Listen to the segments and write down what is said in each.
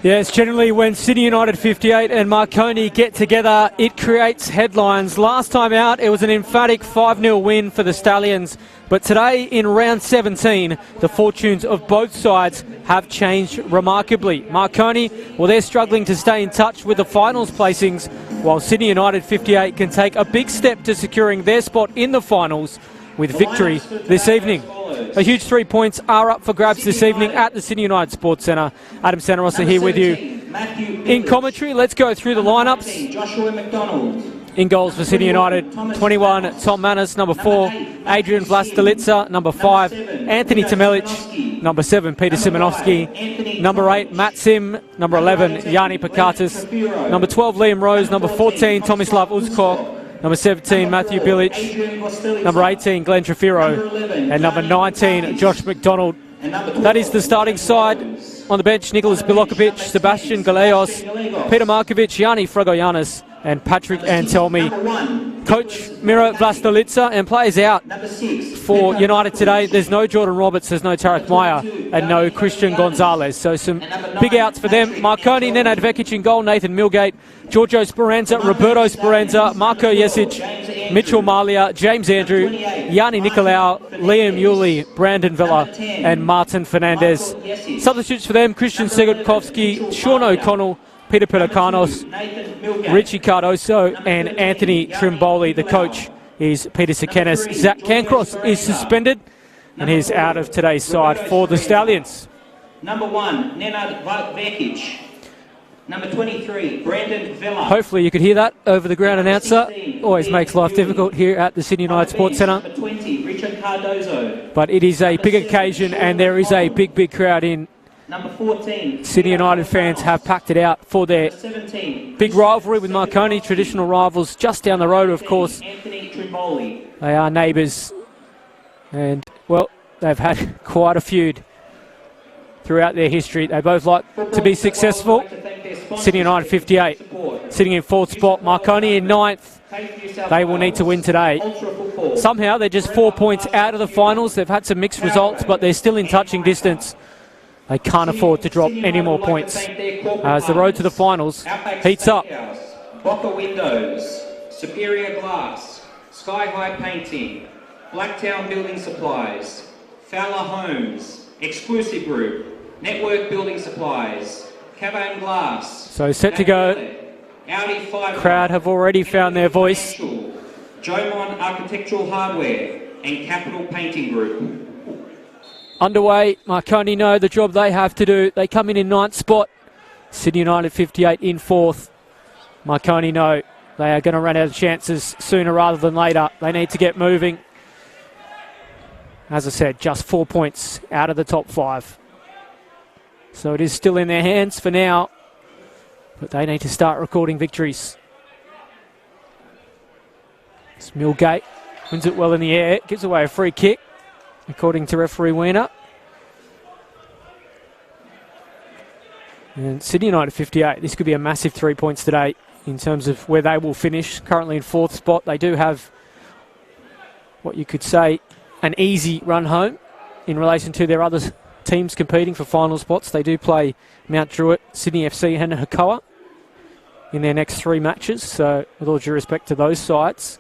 Yes, generally when Sydney United 58 and Marconi get together, it creates headlines. Last time out, it was an emphatic 5-0 win for the Stallions. But today, in round 17, the fortunes of both sides have changed remarkably. Marconi, well, they're struggling to stay in touch with the finals placings, while Sydney United 58 can take a big step to securing their spot in the finals with victory this evening. A huge 3 points are up for grabs this evening at the Sydney United Sports Centre. Adam Santarossa here with you in commentary. Let's go through the lineups. In goals for Sydney United, 21, Tom Manis, number 4, Adrian Vlastelica, number 5, Anthony Temelic, number 7, Peter Simonovsky, number 8, Matt Sim, number 11, Yanni Pakatis, number 12, Liam Rose, number 14, Tomislav Uzkok, number 17, Matthew Bilic, number 18, Glenn Trefiro, and number 19, Josh McDonald. That is the starting side. On the bench, Nicholas Bilokovic, Sebastian Galeos, Peter Markovic, Yanni Fragoyanis, and Patrick Antelmi. Coach Miro Vlastelica, and players out for United today. There's no Jordan Roberts, there's no Tarek Meyer, and no Christian Gonzalez. So some big outs for them. Marconi, Nenad Vekic in goal, Nathan Milgate, Giorgio Speranza, Roberto Speranza, Marco Jesic, Mitchell Malia, James Andrew, Yanni Nicolau, Liam Yuli, Brandon Villa, and Martin Fernandez. Substitutes for them, Christian Segotkovsky, Sean O'Connell, Peter Pedokanos, Richie Cardoso, and Anthony Trimboli. The coach is Peter Sekenis. Zach Cancross is suspended and he's out of today's side for the Stallions. Number 1, Nenad Vekic. Number 23, Brandon Villa. Hopefully you could hear that over the ground announcer. Always makes life difficult here at the Sydney United Sports Centre. Number 20, Richard Cardozo. But it is a big occasion and there is a big crowd in. Number 14, Sydney United fans have packed it out for their 17, big rivalry with Marconi, traditional rivals just down the road, of course. Anthony Trimboli. They are neighbours and, well, they've had quite a feud throughout their history. They both like to be successful. Sydney United 58 sitting in 4th spot, Marconi in 9th. They will need to win today. Somehow they're just 4 points out of the finals. They've had some mixed results, but they're still in touching distance. They can't afford to drop any more points as the road to the finals heats up. Boca Windows, Superior Glass, Sky High Painting, Blacktown Building Supplies, Fowler Homes, Exclusive Group, Network Building Supplies, Cavan Glass. So set to go. Audi Fibre. Crowd have already found their voice. Jomon Architectural Hardware and Capital Painting Group. Underway, Marconi know the job they have to do. They come in 9th spot. Sydney United 58 in 4th. Marconi know they are going to run out of chances sooner rather than later. They need to get moving. As I said, just 4 points out of the top 5. So it is still in their hands for now. But they need to start recording victories. Millgate wins it well in the air. Gives away a free kick, according to referee Weiner. And Sydney United 58, this could be a massive 3 points today in terms of where they will finish. Currently in 4th spot, they do have what you could say an easy run home in relation to their other teams competing for final spots. They do play Mount Druitt, Sydney FC and Hakoah in their next 3 matches. So with all due respect to those sides,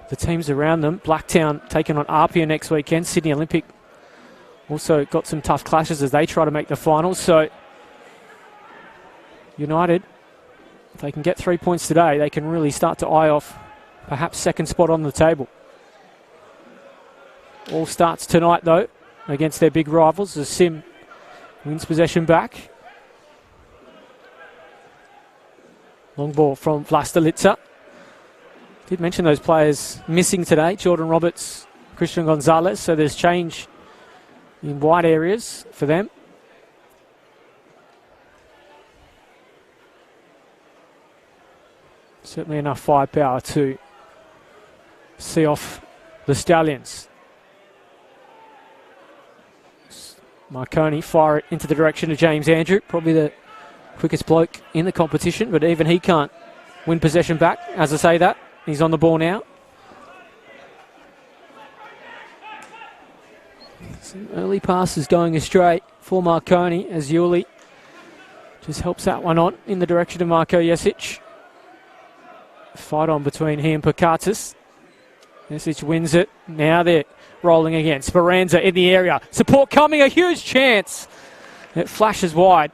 the teams around them, Blacktown taking on Apia next weekend. Sydney Olympic also got some tough clashes as they try to make the finals. So United, if they can get 3 points today, they can really start to eye off perhaps 2nd spot on the table. All starts tonight though against their big rivals as Sim wins possession back. Long ball from Vlastelica. Did mention those players missing today, Jordan Roberts, Christian Gonzalez, so there's change in wide areas for them. Certainly enough firepower to see off the Stallions. Marconi fire it into the direction of James Andrew, probably the quickest bloke in the competition, but even he can't win possession back. As I say that, he's on the ball now. Some early passes going astray for Marconi as Yuli Just helps that one on in the direction of Marko Jesic. Fight on between he and Pakatis. Jesic wins it. Now they're rolling again. Speranza in the area. Support coming, a huge chance. It flashes wide.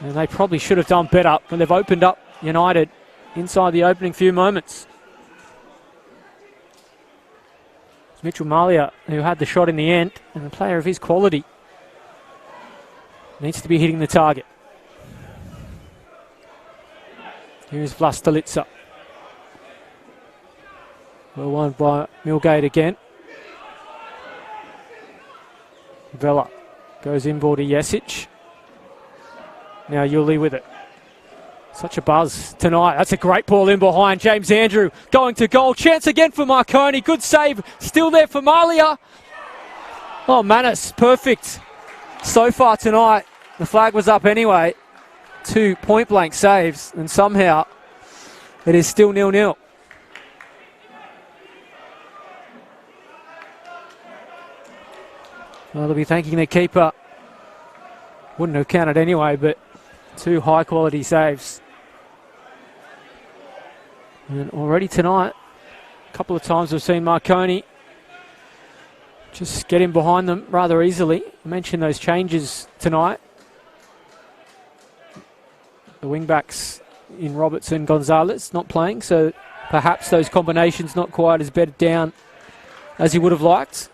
And they probably should have done better when they've opened up United inside the opening few moments. It's Mitchell Malia who had the shot in the end, and a player of his quality needs to be hitting the target. Here's Vlastelica. Well won by Milgate again. Vela goes inboard to Jesic. Now Yuli with it. Such a buzz tonight. That's a great ball in behind. James Andrew going to goal. Chance again for Marconi. Good save. Still there for Malia. Oh, Manis. Perfect. So far tonight, the flag was up anyway. 2 point-blank saves, and somehow it is still 0-0. Well, they'll be thanking their keeper. Wouldn't have counted anyway, but 2 high-quality saves. And already tonight, a couple of times we've seen Marconi just get in behind them rather easily. I mentioned those changes tonight. The wing-backs in Robertson, Gonzalez not playing, so perhaps those combinations not quite as bedded down as he would have liked.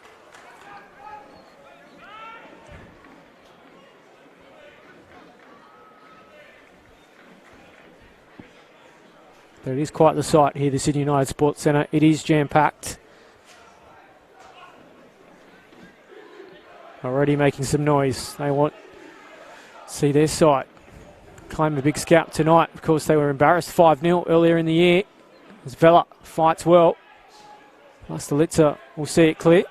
But it is quite the sight here, the Sydney United Sports Centre. It is jam-packed. Already making some noise. They want to see their side claim a big scalp tonight. Of course, they were embarrassed 5-0 earlier in the year. As Vela fights well. Vlastelica will see it clear.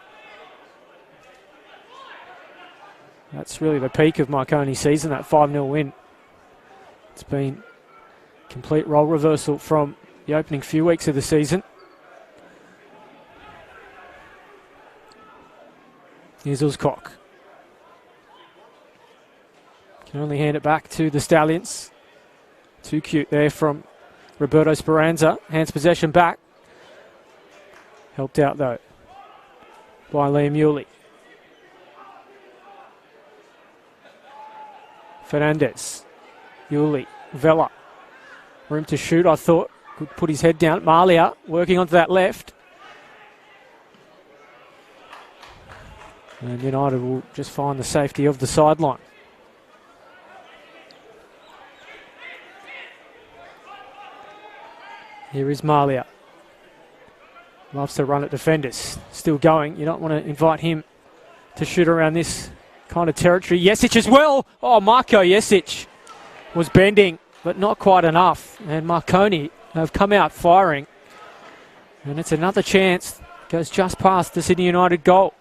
That's really the peak of Marconi's season, that 5-0 win. It's been complete role reversal from the opening few weeks of the season. Here's Uzcock. Can only hand it back to the Stallions. Too cute there from Roberto Speranza. Hands possession back. Helped out though by Liam Yuli. Fernandez. Yuli. Vela. Room to shoot, I thought. Could put his head down. Malia working onto that left. And United will just find the safety of the sideline. Here is Malia. Loves to run at defenders. Still going. You don't want to invite him to shoot around this kind of territory. Jesic as well. Oh, Marko Jesic was bending, but not quite enough. And Marconi have come out firing. And it's another chance. Goes just past the Sydney United goal.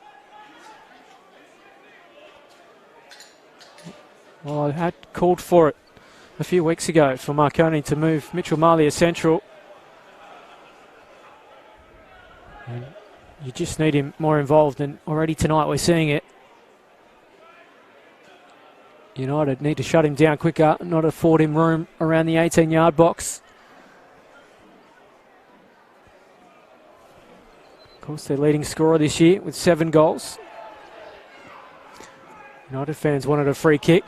Well, I had called for it a few weeks ago for Marconi to move Mitchell Malia central. And you just need him more involved, and already tonight we're seeing it. United need to shut him down quicker, not afford him room around the 18-yard box. Of course, their leading scorer this year with 7 goals. United fans wanted a free kick.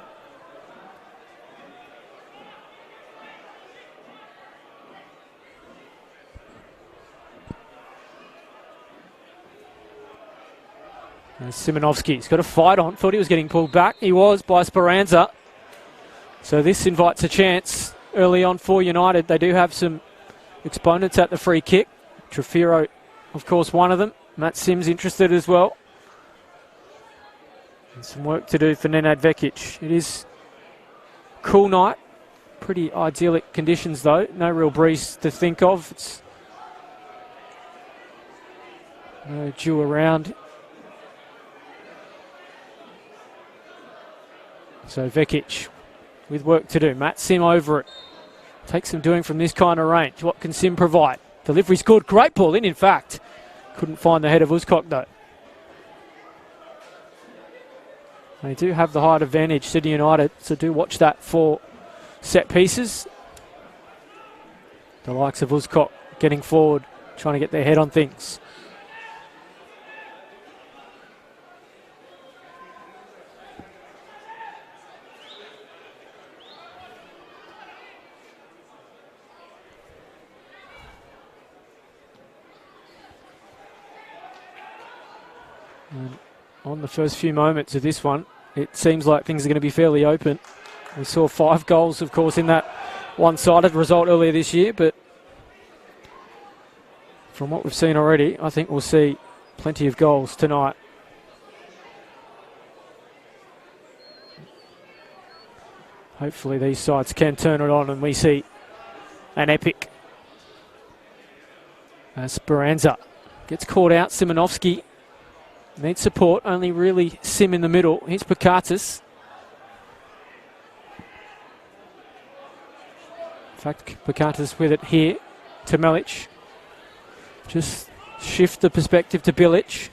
Simonovski's got a fight on. Thought he was getting pulled back. He was by Speranza. So this invites a chance early on for United. They do have some exponents at the free kick. Trefiro, of course, one of them. Matt Sims interested as well. And some work to do for Nenad Vekic. It is a cool night. Pretty idyllic conditions, though. No real breeze to think of. It's no dew around. So Vekic with work to do. Matt Sim over it. Takes some doing from this kind of range. What can Sim provide? Delivery's good. Great ball in fact. Couldn't find the head of Uzcock though. They do have the height advantage, Sydney United, so do watch that for set pieces. The likes of Uzcock getting forward, trying to get their head on things. And on the first few moments of this one, it seems like things are going to be fairly open. We saw 5 goals, of course, in that one-sided result earlier this year, but from what we've seen already, I think we'll see plenty of goals tonight. Hopefully these sides can turn it on and we see an epic. Speranza gets caught out. Simonovsky needs support, only really Sim in the middle. Here's Pakatis. In fact, Pakatis with it here to Melic. Just shift the perspective to Bilic.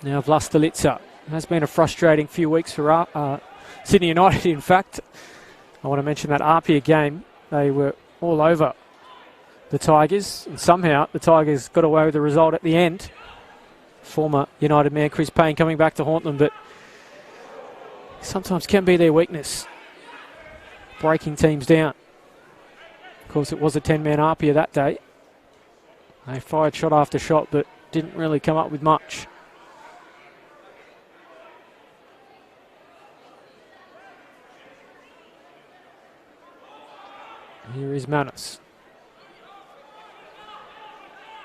Now Vlastelica. It has been a frustrating few weeks for Sydney United, in fact. I want to mention that Apia game. They were all over the Tigers, and somehow the Tigers got away with the result at the end. Former United man Chris Payne coming back to haunt them, but sometimes can be their weakness, breaking teams down. Of course, it was a 10-man Apia that day. They fired shot after shot, but didn't really come up with much. Here is Manus.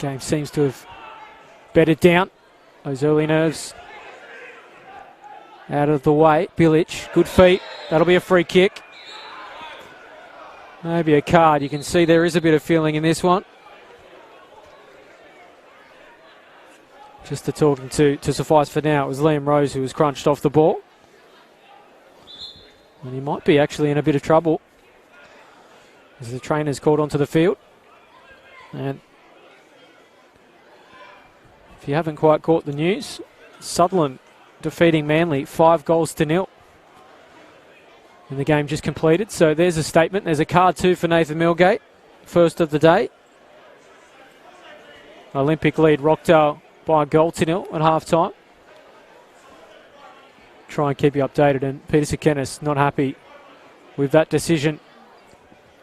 Game seems to have bedded down. Those early nerves out of the way. Bilic, good feet. That'll be a free kick. Maybe a card. You can see there is a bit of feeling in this one. Just the talking to suffice for now. It was Liam Rose who was crunched off the ball. And he might be actually in a bit of trouble as the trainer's called onto the field. And if you haven't quite caught the news, Sutherland defeating Manly 5-0 in the game just completed. So there's a statement. There's a card too for Nathan Milgate, first of the day. Olympic lead Rockdale by 1-0 at half-time. Try and keep you updated, and Peter Sekenis not happy with that decision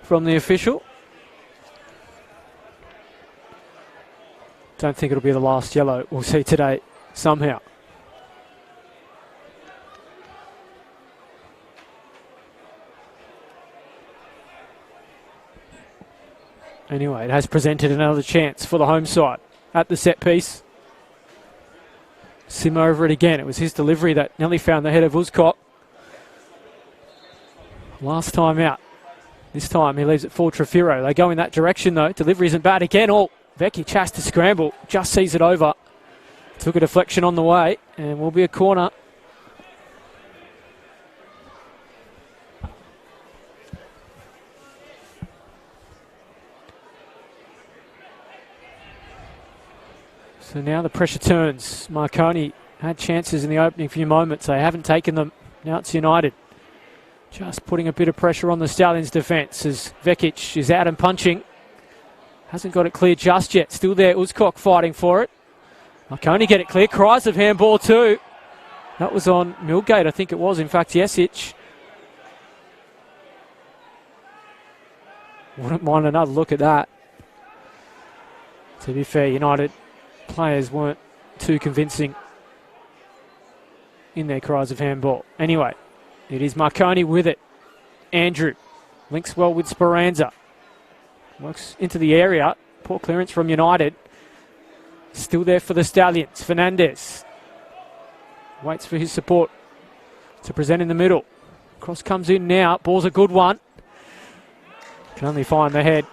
from the official. Don't think it'll be the last yellow we'll see today somehow. Anyway, it has presented another chance for the home side at the set piece. Sim over it again. It was his delivery that nearly found the head of Uzcock. Last time out. This time he leaves it for Trefiro. They go in that direction though. Delivery isn't bad again. Oh, Vekic has to scramble. Just sees it over. Took a deflection on the way and will be a corner. So now the pressure turns. Marconi had chances in the opening few moments. They haven't taken them. Now it's United. Just putting a bit of pressure on the Stallions' defence as Vekic is out and punching. Hasn't got it clear just yet. Still there, Uzcock fighting for it. Marconi get it clear. Cries of handball too. That was on Milgate, I think it was. In fact, Jesic. Wouldn't mind another look at that. To be fair, United players weren't too convincing in their cries of handball. Anyway, it is Marconi with it. Andrew links well with Speranza. Works into the area. Poor clearance from United. Still there for the Stallions. Fernandez waits for his support to present in the middle. Cross comes in now. Ball's a good one. Can only find the head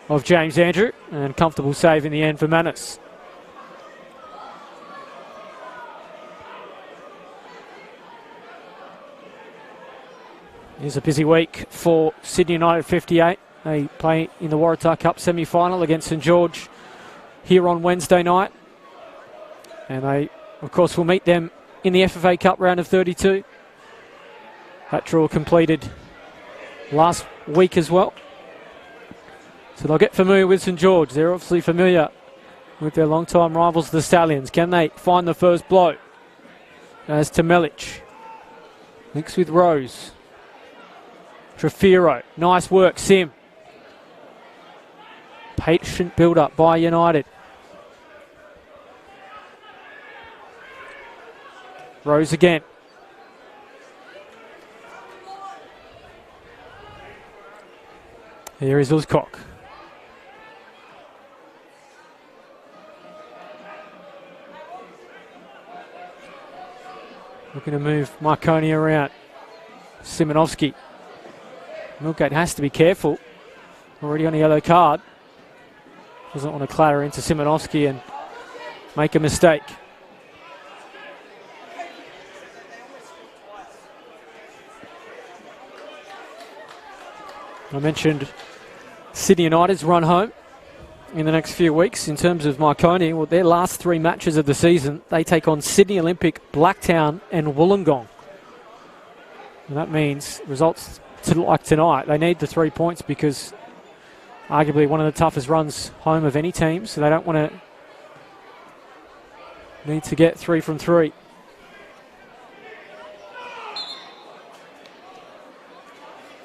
of James Andrew. And comfortable save in the end for Manus. It's a busy week for Sydney United 58. They play in the Waratah Cup semi-final against St George here on Wednesday night. And they Of course, we'll meet them in the FFA Cup round of 32. That draw completed last week as well. So they'll get familiar with St George. They're obviously familiar with their long-time rivals, the Stallions. Can they find the first blow? As to Melic. Links with Rose. Trefiro. Nice work, Sim. Patient build-up by United. Rose again. Here is Uzcock. Looking to move Marconi around. Simonovsky. Milgate has to be careful. Already on a yellow card. Doesn't want to clatter into Simonovsky and make a mistake. I mentioned Sydney United's run home in the next few weeks. In terms of Marconi, well, their last 3 matches of the season, they take on Sydney Olympic, Blacktown and Wollongong. And that means results like tonight, they need the 3 points because arguably one of the toughest runs home of any team, so they don't want to need to get 3 from 3.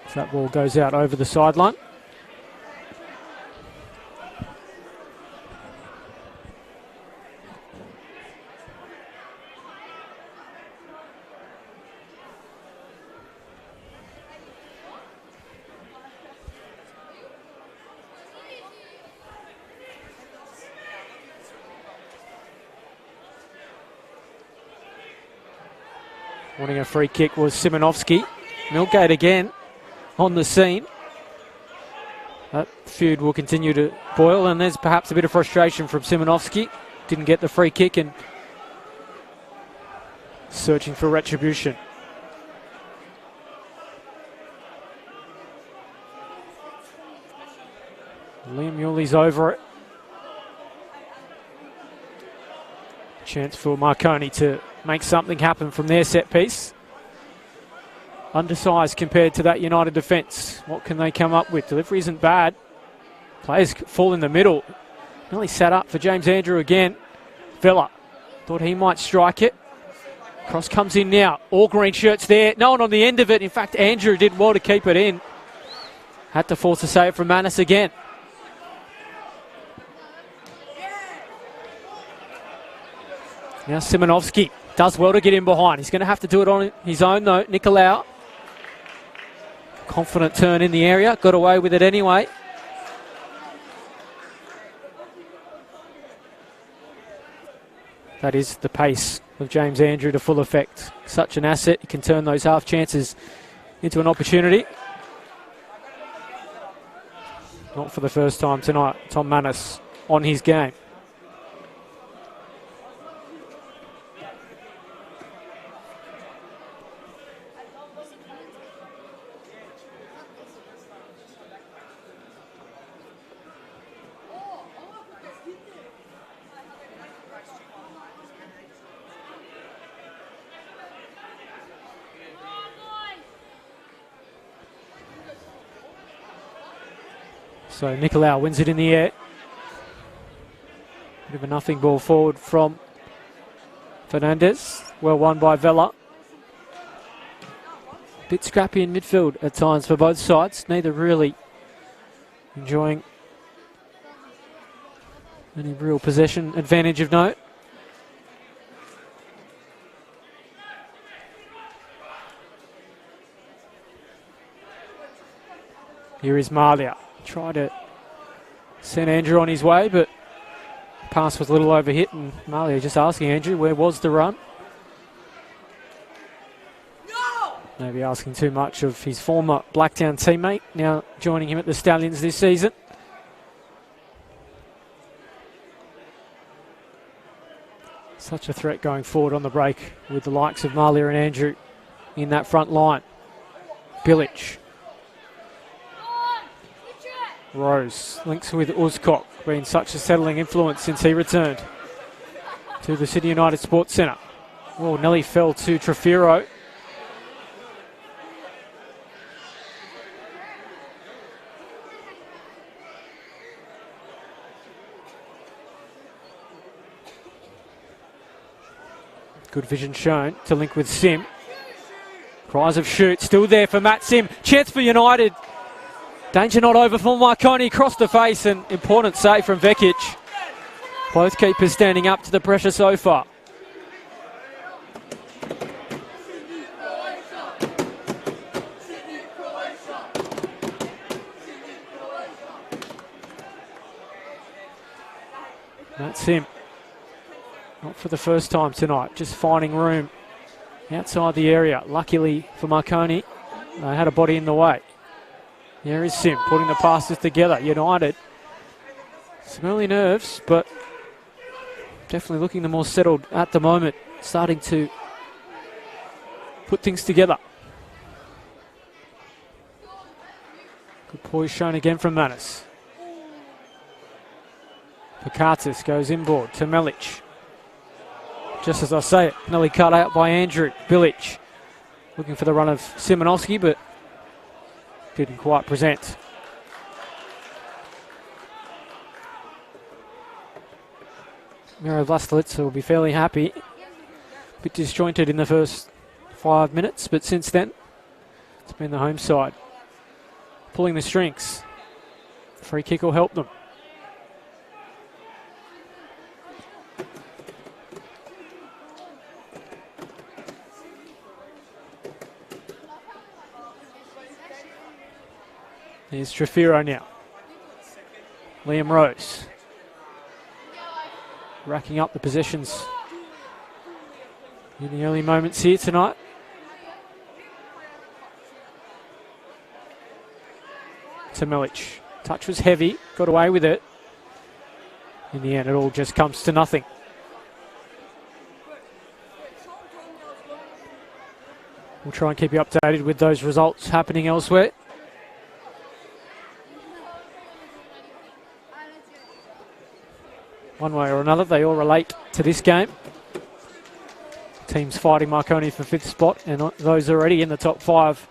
So that ball goes out over the sideline. Wanting a free kick was Simonovsky. Milgate again on the scene. That feud will continue to boil, and there's perhaps a bit of frustration from Simonovsky. Didn't get the free kick and searching for retribution. Liam Yule's over it. Chance for Marconi to make something happen from their set piece. Undersized compared to that United defence. What can they come up with? Delivery isn't bad. Players fall in the middle. Nearly sat up for James Andrew again. Vella thought he might strike it. Cross comes in now. All green shirts there. No one on the end of it. In fact, Andrew did well to keep it in. Had to force a save from Manus again. Now Simonovsky does well to get in behind. He's going to have to do it on his own though. Nicolau. Confident turn in the area. Got away with it anyway. That is the pace of James Andrew to full effect. Such an asset. He can turn those half chances into an opportunity. Not for the first time tonight. Tom Manus on his game. So Nicolau wins it in the air. Bit of a nothing ball forward from Fernandez. Well won by Vella. Bit scrappy in midfield at times for both sides. Neither really enjoying any real possession advantage of note. Here is Malia. Tried to send Andrew on his way, but pass was a little overhit, and Malia just asking Andrew, where was the run? No! Maybe asking too much of his former Blacktown teammate, now joining him at the Stallions this season. Such a threat going forward on the break with the likes of Malia and Andrew in that front line. Bilic. Rose links with Uzcock, been such a settling influence since he returned. to the Sydney United Sports Centre. Oh, nearly fell to Trefiro. Good vision shown to link with Sim. Cries of shoot, still there for Matt Sim. Chance for United. Danger not over for Marconi. Crossed the face, and important save from Vekic. Both keepers standing up to the pressure so far. Matt Sim. Not for the first time tonight, just finding room outside the area. Luckily for Marconi, they had a body in the way. There is Sim putting the passes together. United, some early nerves, but definitely looking the more settled at the moment, starting to put things together. Good poise shown again from Manis. Pakatis goes inboard to Melic. Just as I say it, nearly cut out by Andrew. Bilic looking for the run of Simonovski, but didn't quite present. Miro Vlastelica will be fairly happy. A bit disjointed in the first 5 minutes, but since then, it's been the home side pulling the strings. Free kick will help them. Here's Trefiro now. Liam Rose. Racking up the possessions in the early moments here tonight. To Melic. Touch was heavy, got away with it. In the end, it all just comes to nothing. We'll try and keep you updated with those results happening elsewhere. One way or another, they all relate to this game. Teams fighting Marconi for 5th spot, and those already in the top 5,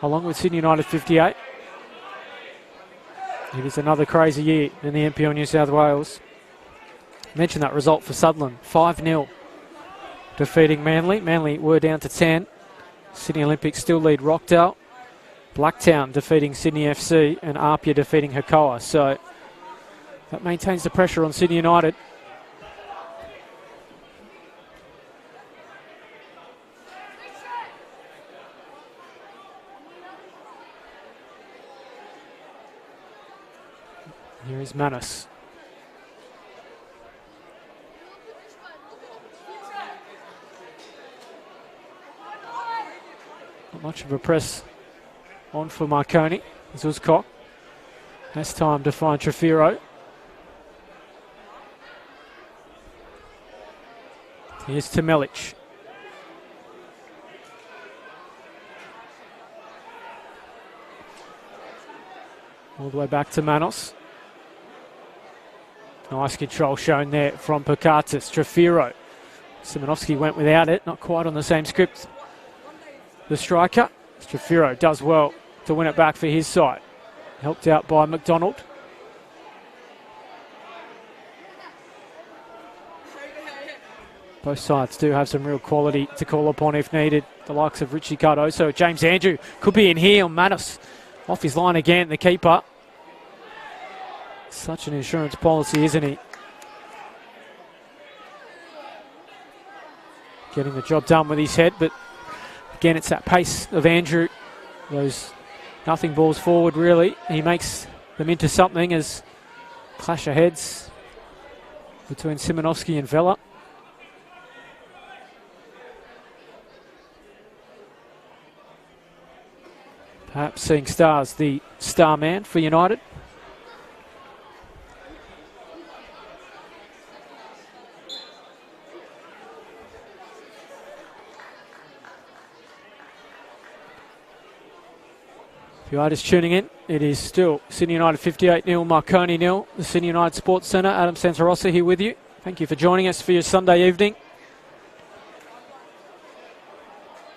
along with Sydney United 58. It is another crazy year in the NPL New South Wales. Mentioned that result for Sutherland, 5-0, defeating Manly. Manly were down to 10. Sydney Olympics still lead Rockdale. Blacktown defeating Sydney FC, and Apia defeating Hakoah. So that maintains the pressure on Sydney United. Here is Manis. Not much of a press on for Marconi. Zuzkok has time to find Trefiro. Here's to Melic. All the way back to Manos. Nice control shown there from Pakatis. Trefiro. Simonovski went without it, not quite on the same script. The striker, Trefiro, does well to win it back for his side. Helped out by McDonald. Both sides do have some real quality to call upon if needed. The likes of Richie Cardoso. James Andrew could be in here on Manis. Off his line again, the keeper. Such an insurance policy, isn't he? Getting the job done with his head, but again, it's that pace of Andrew. Those nothing balls forward, really. He makes them into something as clash of heads between Simonovski and Vella. Perhaps seeing stars, the star man for United. If you are just tuning in, it is still Sydney United 58-0, Marconi 0. The Sydney United Sports Centre, Adam Santarossa here with you. Thank you for joining us for your Sunday evening.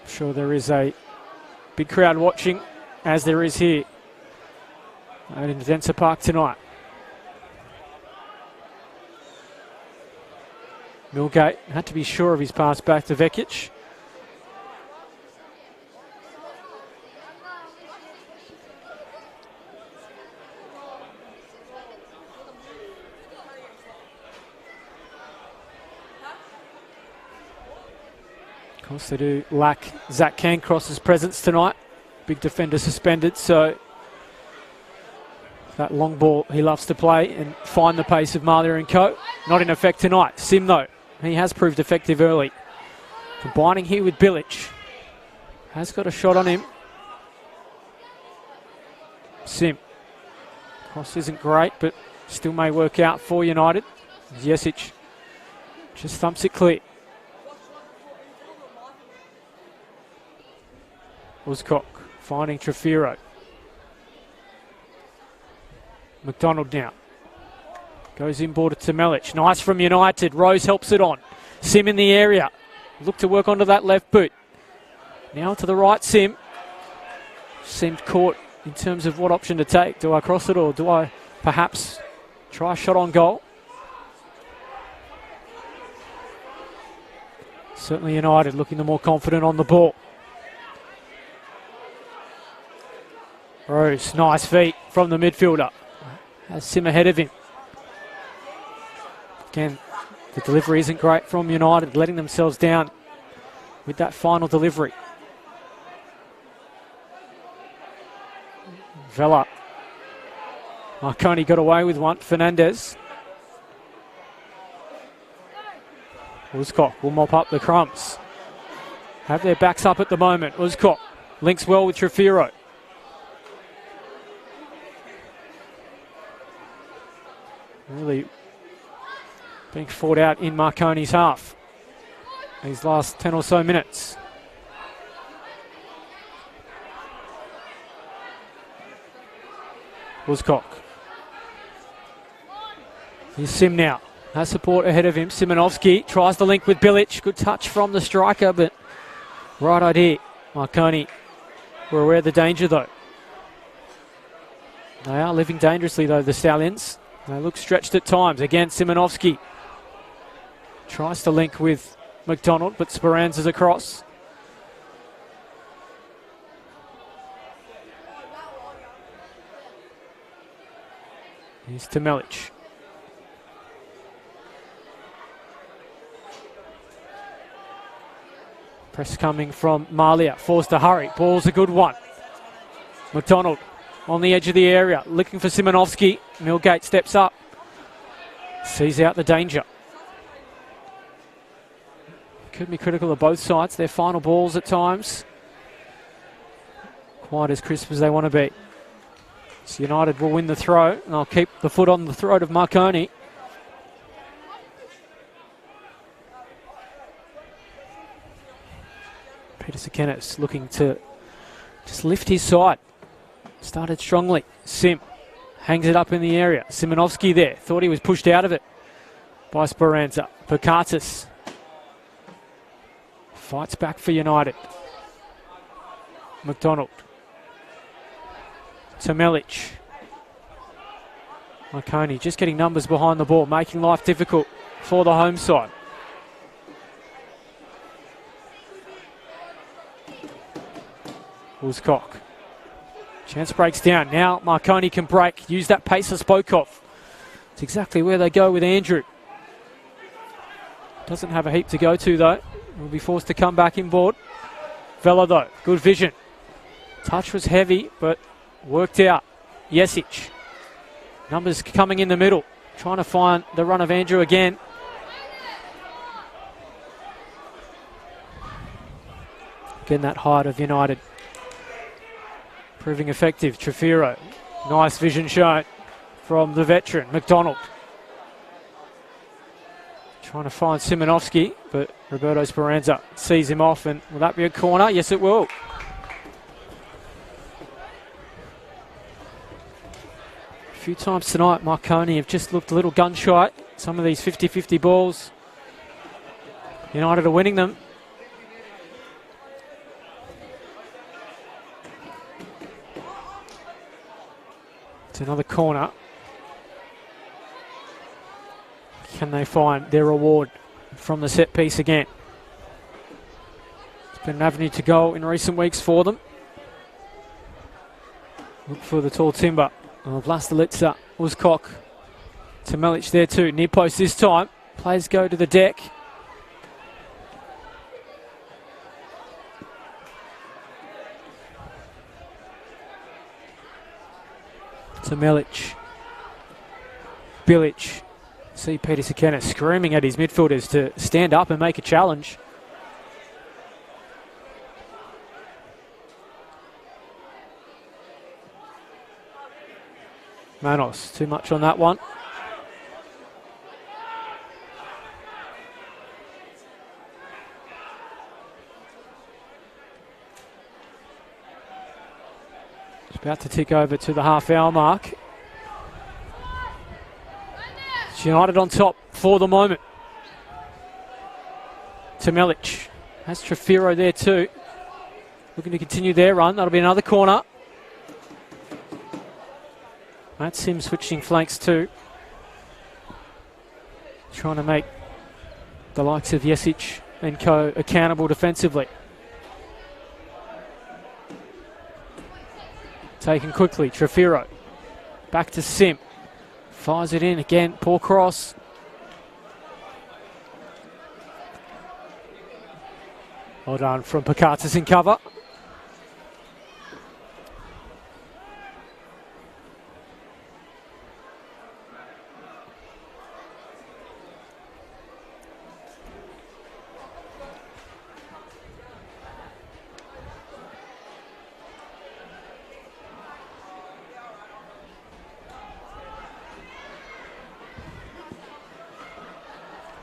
I'm sure there is a big crowd watching, as there is here at Indenza Park tonight. Millgate had to be sure of his pass back to Vekic. Of course, they do lack Zach Cancross's presence tonight. Big defender suspended, so that long ball he loves to play and find the pace of Malia and co. Not in effect tonight. Sim, though, he has proved effective early. Combining here with Bilic. Has got a shot on him. Sim. Cross isn't great, but still may work out for United. Jesic just thumps it clear. Uzcock finding Trefiro. McDonald now. Goes inboard to Melic. Nice from United. Rose helps it on. Sim in the area. Look to work onto that left boot. Now to the right, Sim. Seemed caught in terms of what option to take. Do I cross it or do I perhaps try a shot on goal? Certainly United looking the more confident on the ball. Rose, nice feet from the midfielder. Has Sim ahead of him. Again, the delivery isn't great from United, letting themselves down with that final delivery. Vela. Marconi got away with one. Fernandez. Uzcock will mop up the crumbs. Have their backs up at the moment. Uzcock links well with Trefiro. Really being fought out in Marconi's half. These last 10 or so minutes. Uzcock. Here's Sim now. Has support ahead of him. Simonovski tries the link with Bilic. Good touch from the striker, but right idea. Marconi were aware of the danger, though. They are living dangerously, though, the Stallions. They look stretched at times. Again, Simonovski tries to link with McDonald, but Speranza's across. Here's to Melic. Press coming from Malia. Forced to hurry. Ball's a good one. McDonald on the edge of the area, looking for Simonovski. Millgate steps up. Sees out the danger. Could be critical of both sides. Their final balls at times quite as crisp as they want to be. So United will win the throw, and they'll keep the foot on the throat of Marconi. Peter Sekenis looking to just lift his side. Started strongly. Sim hangs it up in the area. Simonovski there. Thought he was pushed out of it by Speranza. Perkatis fights back for United. McDonald. To Melic. Marconi just getting numbers behind the ball, making life difficult for the home side. Uzcock. Chance breaks down. Now Marconi can break. Use that pace I spoke of. It's exactly where they go with Andrew. Doesn't have a heap to go to, though. Will be forced to come back inboard. Vela, though. Good vision. Touch was heavy, but worked out. Jesic. Numbers coming in the middle. Trying to find the run of Andrew again. Again, that height of United proving effective. Trefiro. Nice vision shown from the veteran, McDonald. Trying to find Simonovski, but Roberto Speranza sees him off, and will that be a corner? Yes, it will. A few times tonight, Marconi have just looked a little gun shy some of these 50-50 balls. United are winning them. It's another corner. Can they find their reward from the set piece again? It's been an avenue to goal in recent weeks for them. Look for the tall timber of Vlastelica. Uzkok to Melic there too. Near post this time. Players go to the deck. To Melic. Bilic. See Peter Sekena screaming at his midfielders to stand up and make a challenge. Manos, too much on that one. It's about to tick over to the half-hour mark. It's United on top for the moment. To Melic. Has Trefiro there too. Looking to continue their run. That'll be another corner. Matt Sim switching flanks too. Trying to make the likes of Jesic and co accountable defensively. Taken quickly, Trefiro. Back to Sim. Fires it in again, poor cross. Well done from Pakatis in cover.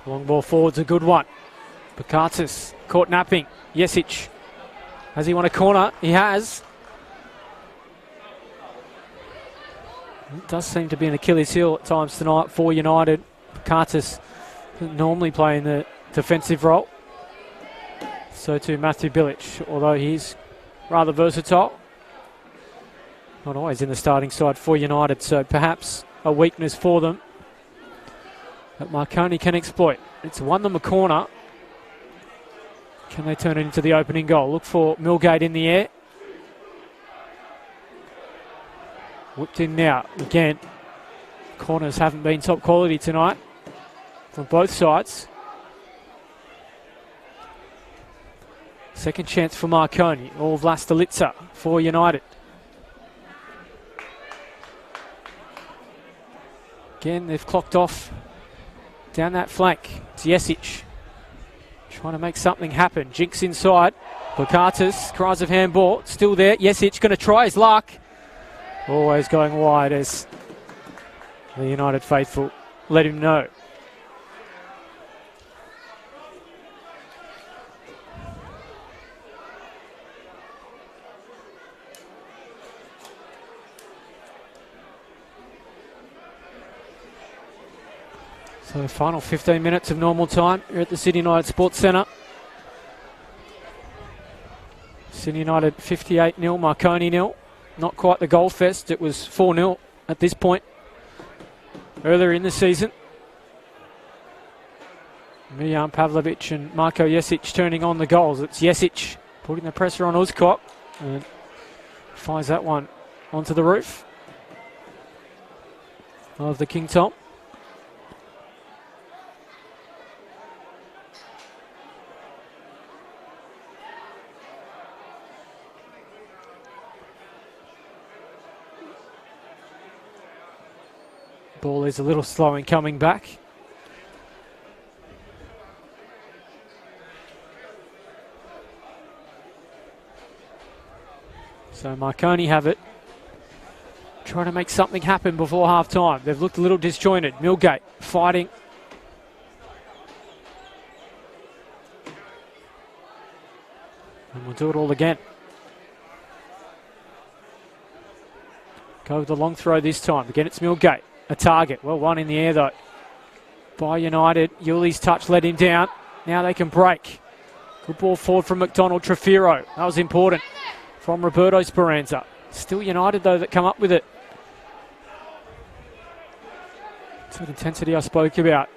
Long ball forward's a good one. Pakatis caught napping. Jesic. Has he won a corner? He has. It does seem to be an Achilles heel at times tonight for United. Pakatis doesn't normally play in the defensive role. So too Matthew Bilic, although he's rather versatile. Not always in the starting side for United, so perhaps a weakness for them that Marconi can exploit. It's won them a corner. Can they turn it into the opening goal? Look for Milgate in the air. Whipped in now. Again, corners haven't been top quality tonight from both sides. Second chance for Marconi. All Vlastelica for United. Again, they've clocked off down that flank. It's Jesic trying to make something happen. Jinx inside. Pakatis, cries of handball. Still there. Jesic going to try his luck. Always going wide as the United faithful let him know. So final 15 minutes of normal time here at the Sydney United Sports Centre. Sydney United 58-0, Marconi 0. Not quite the goal fest, it was 4-0 at this point earlier in the season. Miljan Pavlovic and Marko Jesic turning on the goals. It's Jesic putting the pressure on Uzkok and fires that one onto the roof of the King Tom. Ball is a little slow in coming back. So Marconi have it. Trying to make something happen before half time. They've looked a little disjointed. Milgate fighting. And we'll do it all again. Go with the long throw this time. Again, it's Milgate. A target. Well, one in the air, though. by United. Yuli's touch let him down. Now they can break. Good ball forward from McDonald. Trefiro. That was important from Roberto Speranza. Still United, though, that come up with it. It's that intensity I spoke about.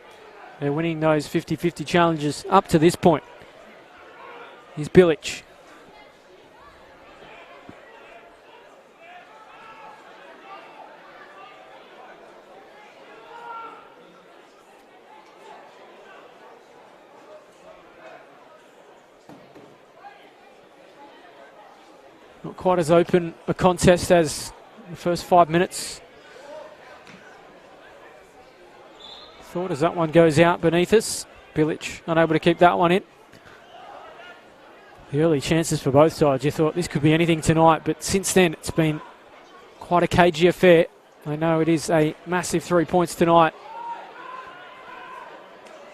They're winning those 50-50 challenges up to this point. Here's Bilic. Not quite as open a contest as the first 5 minutes. Thought as that one goes out beneath us. Bilic unable to keep that one in. The early chances for both sides, you thought this could be anything tonight, but since then it's been quite a cagey affair. I know it is a massive 3 points tonight.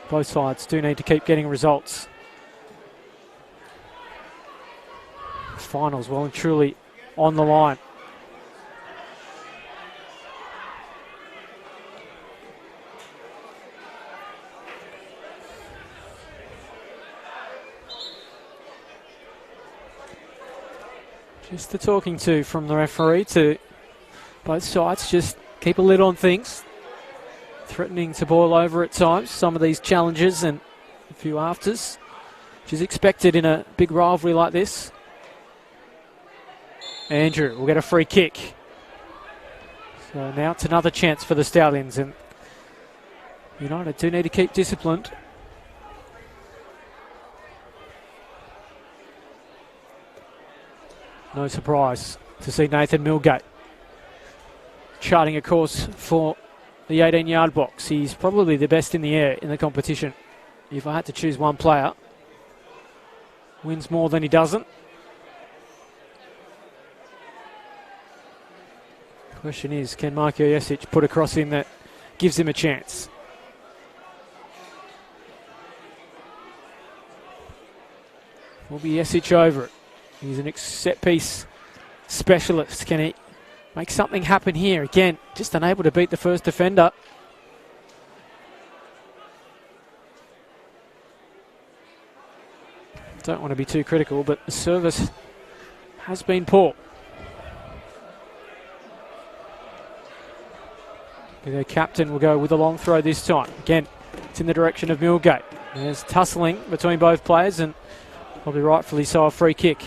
Both sides do need to keep getting results. Finals well and truly on the line. Just the talking to from the referee to both sides. Just keep a lid on things. Threatening to boil over at times. Some of these challenges and a few afters, which is expected in a big rivalry like this. Andrew will get a free kick. So now it's another chance for the Stallions, and United do need to keep disciplined. No surprise to see Nathan Milgate charting a course for the 18-yard box. He's probably the best in the air in the competition. If I had to choose one player, wins more than he doesn't. Question is, can Marko Jesic put a cross in that gives him a chance? Will be Jesic over it. He's an set-piece specialist. Can he make something happen here? Again, just unable to beat the first defender. Don't want to be too critical, but the service has been poor. Their captain will go with a long throw this time. Again, it's in the direction of Milgate. There's tussling between both players, and probably rightfully so, a free kick.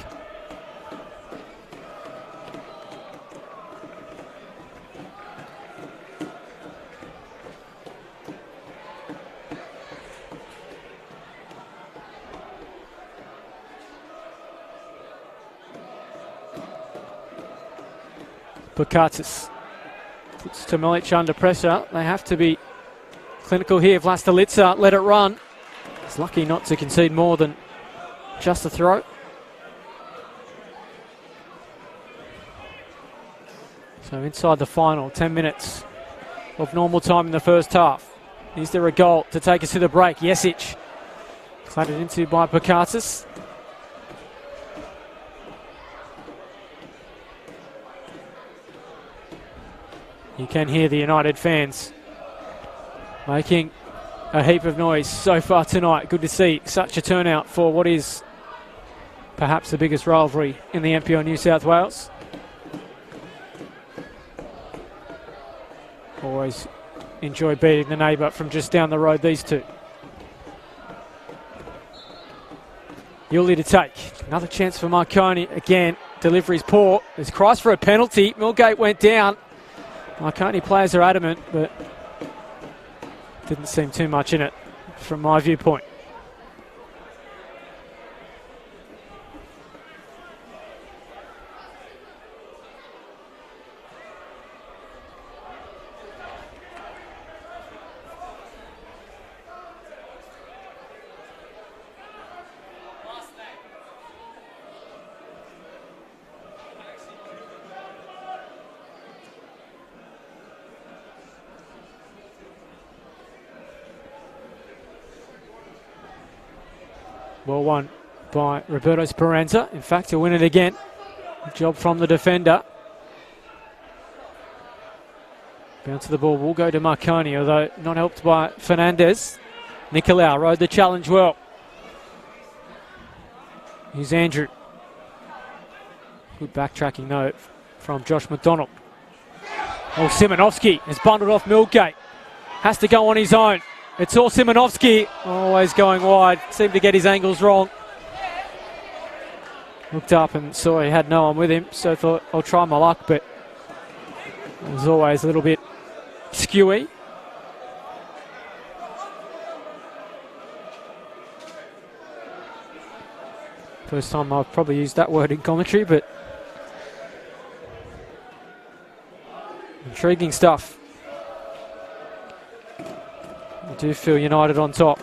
Bukatis puts Tomilic under pressure. They have to be clinical here. Vlastelica let it run. He's lucky not to concede more than just a throw. So inside the final 10 minutes of normal time in the first half. Is there a goal to take us to the break? Jesic clattered into by Bukatis. You can hear the United fans making a heap of noise so far tonight. Good to see such a turnout for what is perhaps the biggest rivalry in the NPL New South Wales. Always enjoy beating the neighbour from just down the road, these two. Yuli to take. Another chance for Marconi. Again, delivery's poor. There's cries for a penalty. Milgate went down. Marconi players are adamant, but didn't seem too much in it from my viewpoint. Well won by Roberto Speranza. In fact, he'll win it again. Good job from the defender. Bounce of the ball will go to Marconi, although not helped by Fernandez. Nicolau rode the challenge well. Here's Andrew. Good backtracking though from Josh McDonald. Oh, Simonovsky has bundled off Milgate. Has to go on his own. It's all Simonovsky. Always going wide. Seemed to get his angles wrong. Looked up and saw he had no one with him, so thought I'll try my luck, but it was always a little bit skewy. First time I've probably used that word in commentary, but intriguing stuff. I do feel United on top.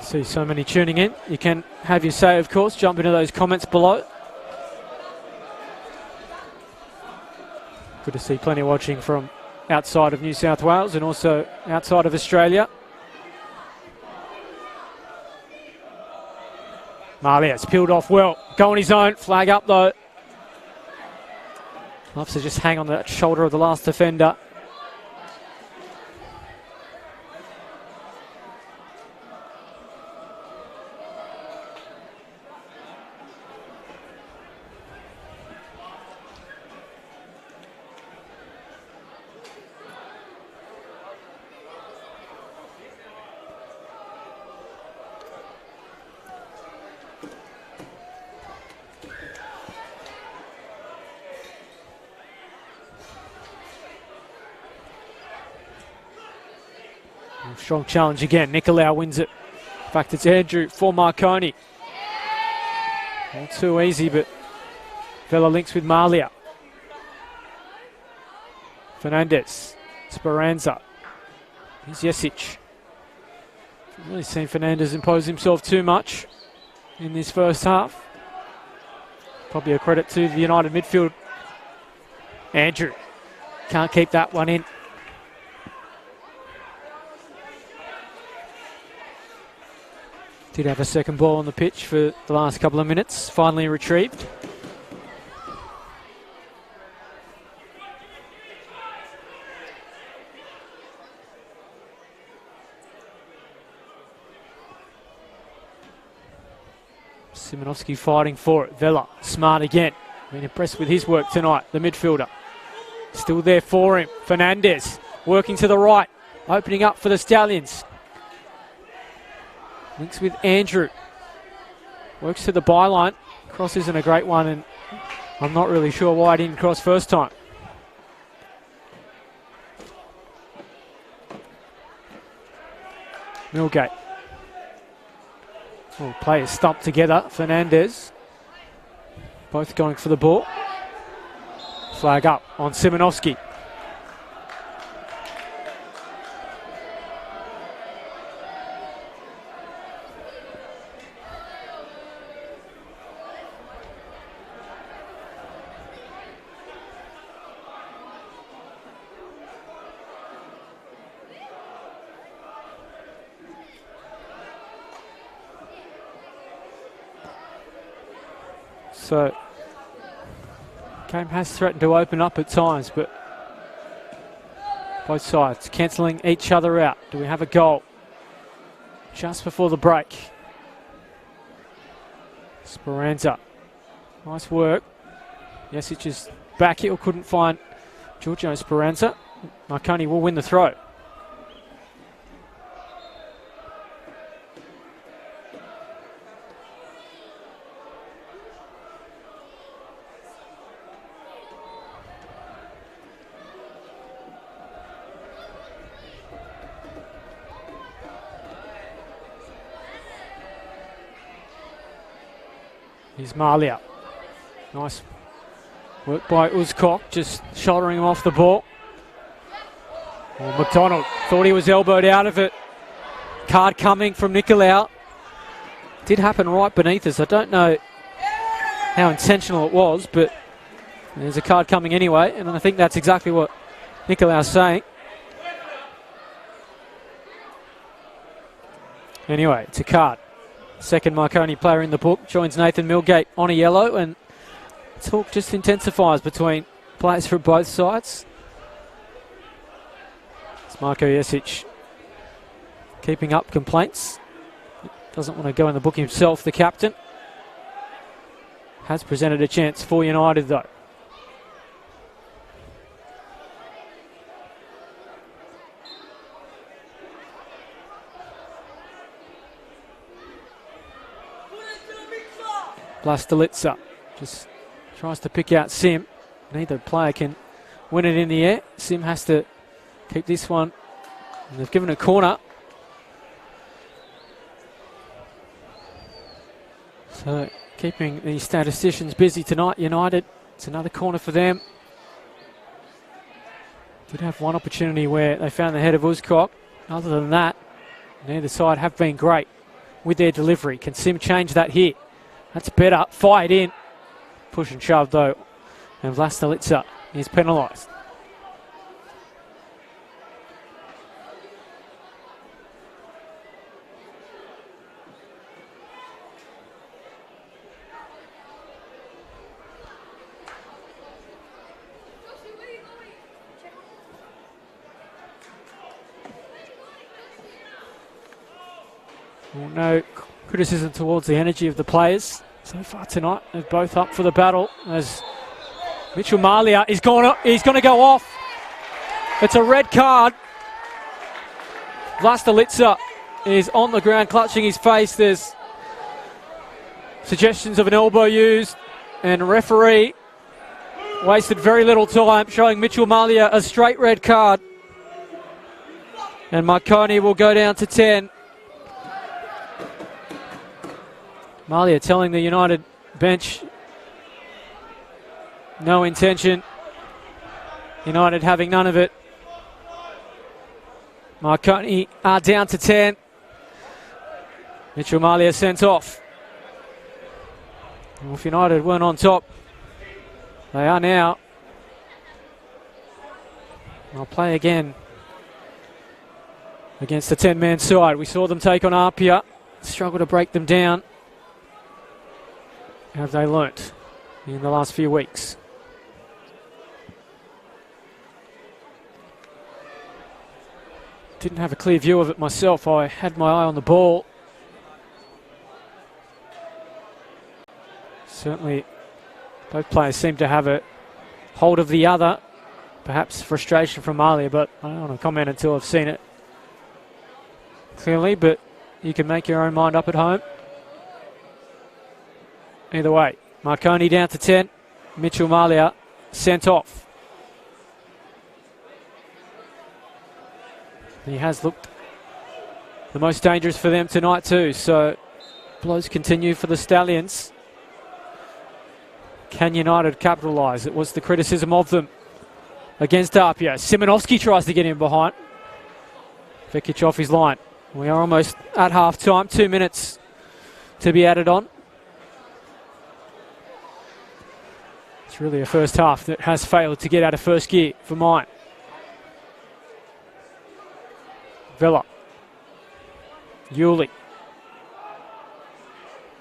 See so many tuning in. You can have your say, of course. Jump into those comments below. Good to see plenty watching from outside of New South Wales and also outside of Australia. Marlia's peeled off well. Go on his own. Flag up though. Loves to just hang on the shoulder of the last defender. Strong challenge again. Nicolau wins it. In fact, it's Andrew for Marconi. Not too easy, but Vela links with Marlia. Fernandez. Speranza. Here's Jesic. Haven't really seen Fernandez impose himself too much in this first half. Probably a credit to the United midfield. Andrew. Can't keep that one in. Did have a second ball on the pitch for the last couple of minutes. Finally retrieved. Simonovsky fighting for it. Vela, smart again. Been impressed with his work tonight, the midfielder. Still there for him. Fernandez working to the right. Opening up for the Stallions. Links with Andrew. Works to the byline. Cross isn't a great one, and I'm not really sure why he didn't cross first time. Milgate. Oh, players stumped together. Fernandez. Both going for the ball. Flag up on Simonovsky. So, game has threatened to open up at times, but both sides cancelling each other out. Do we have a goal? Just before the break. Speranza. Nice work. Jesic is back heel, couldn't find Giorgio Speranza. Marconi will win the throw. Here's Marlia. Nice work by Uzkok, just shouldering him off the ball. Oh, McDonald thought he was elbowed out of it. Card coming from Nicolau. Did happen right beneath us. I don't know how intentional it was, but there's a card coming anyway, and I think that's exactly what Nicolau's saying. Anyway, it's a card. Second Marconi player in the book joins Nathan Milgate on a yellow, and talk just intensifies between players from both sides. It's Marko Jesic keeping up complaints. Doesn't want to go in the book himself, the captain. Has presented a chance for United though. Blastalitza just tries to pick out Sim. Neither player can win it in the air. Sim has to keep this one. And they've given a corner. So keeping the statisticians busy tonight, United. It's another corner for them. Did have one opportunity where they found the head of Uzcock. Other than that, neither side have been great with their delivery. Can Sim change that here? That's better. Fired in. Push and shove though. And Vlastalitsa is penalised. Well, no criticism towards the energy of the players so far tonight. They're both up for the battle as Mitchell Malia is going to go off. It's a red card. Vlastalitsa is on the ground clutching his face. There's suggestions of an elbow used, and referee wasted very little time showing Mitchell Malia a straight red card. And Marconi will go down to 10. Malia telling the United bench no intention. United having none of it. Marconi are down to 10. Mitchell Malia sent off. Well, if United weren't on top, they are now. I'll play again against the 10-man side. We saw them take on Apia, struggle to break them down. Have they learnt in the last few weeks? Didn't have a clear view of it myself. I had my eye on the ball. Certainly both players seem to have a hold of the other. Perhaps frustration from Malia, but I don't want to comment until I've seen it clearly, but you can make your own mind up at home. Either way, Marconi down to 10. Mitchell Malia sent off. He has looked the most dangerous for them tonight too, so blows continue for the Stallions. Can United capitalise? It was the criticism of them against Apia. Simonovsky tries to get in behind. Vekic off his line. We are almost at half time. 2 minutes to be added on. It's really a first half that has failed to get out of first gear for mine. Villa. Yuli.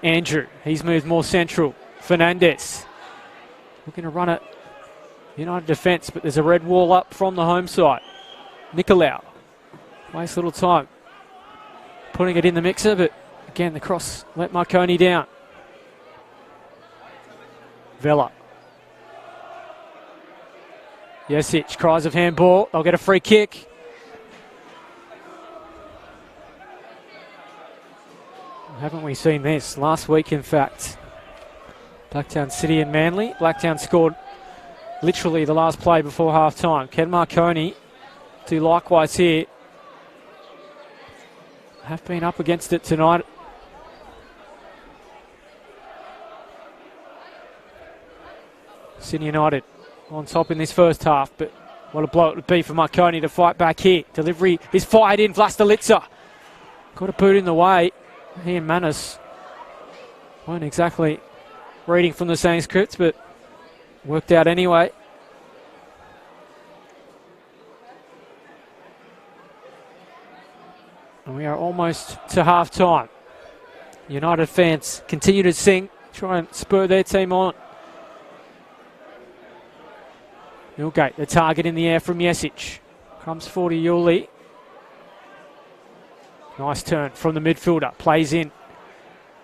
Andrew. He's moved more central. Fernandez. Looking to run it. United defence, but there's a red wall up from the home side. Nicolau. Waste little time putting it in the mixer, but again the cross let Marconi down. Villa. Jesic, cries of handball. They'll get a free kick. Haven't we seen this? Last week, in fact. Blacktown City and Manly. Blacktown scored literally the last play before half-time. Can Marconi do likewise here? Have been up against it tonight. Sydney United on top in this first half, but what a blow it would be for Marconi to fight back here. Delivery is fired in. Vlastalitsa got a boot in the way. He and Manus weren't exactly reading from the same scripts, but worked out anyway. And we are almost to half time. United fans continue to sing, try and spur their team on. Milgate, the target in the air from Jesic. Comes for to Yuli. Nice turn from the midfielder. Plays in.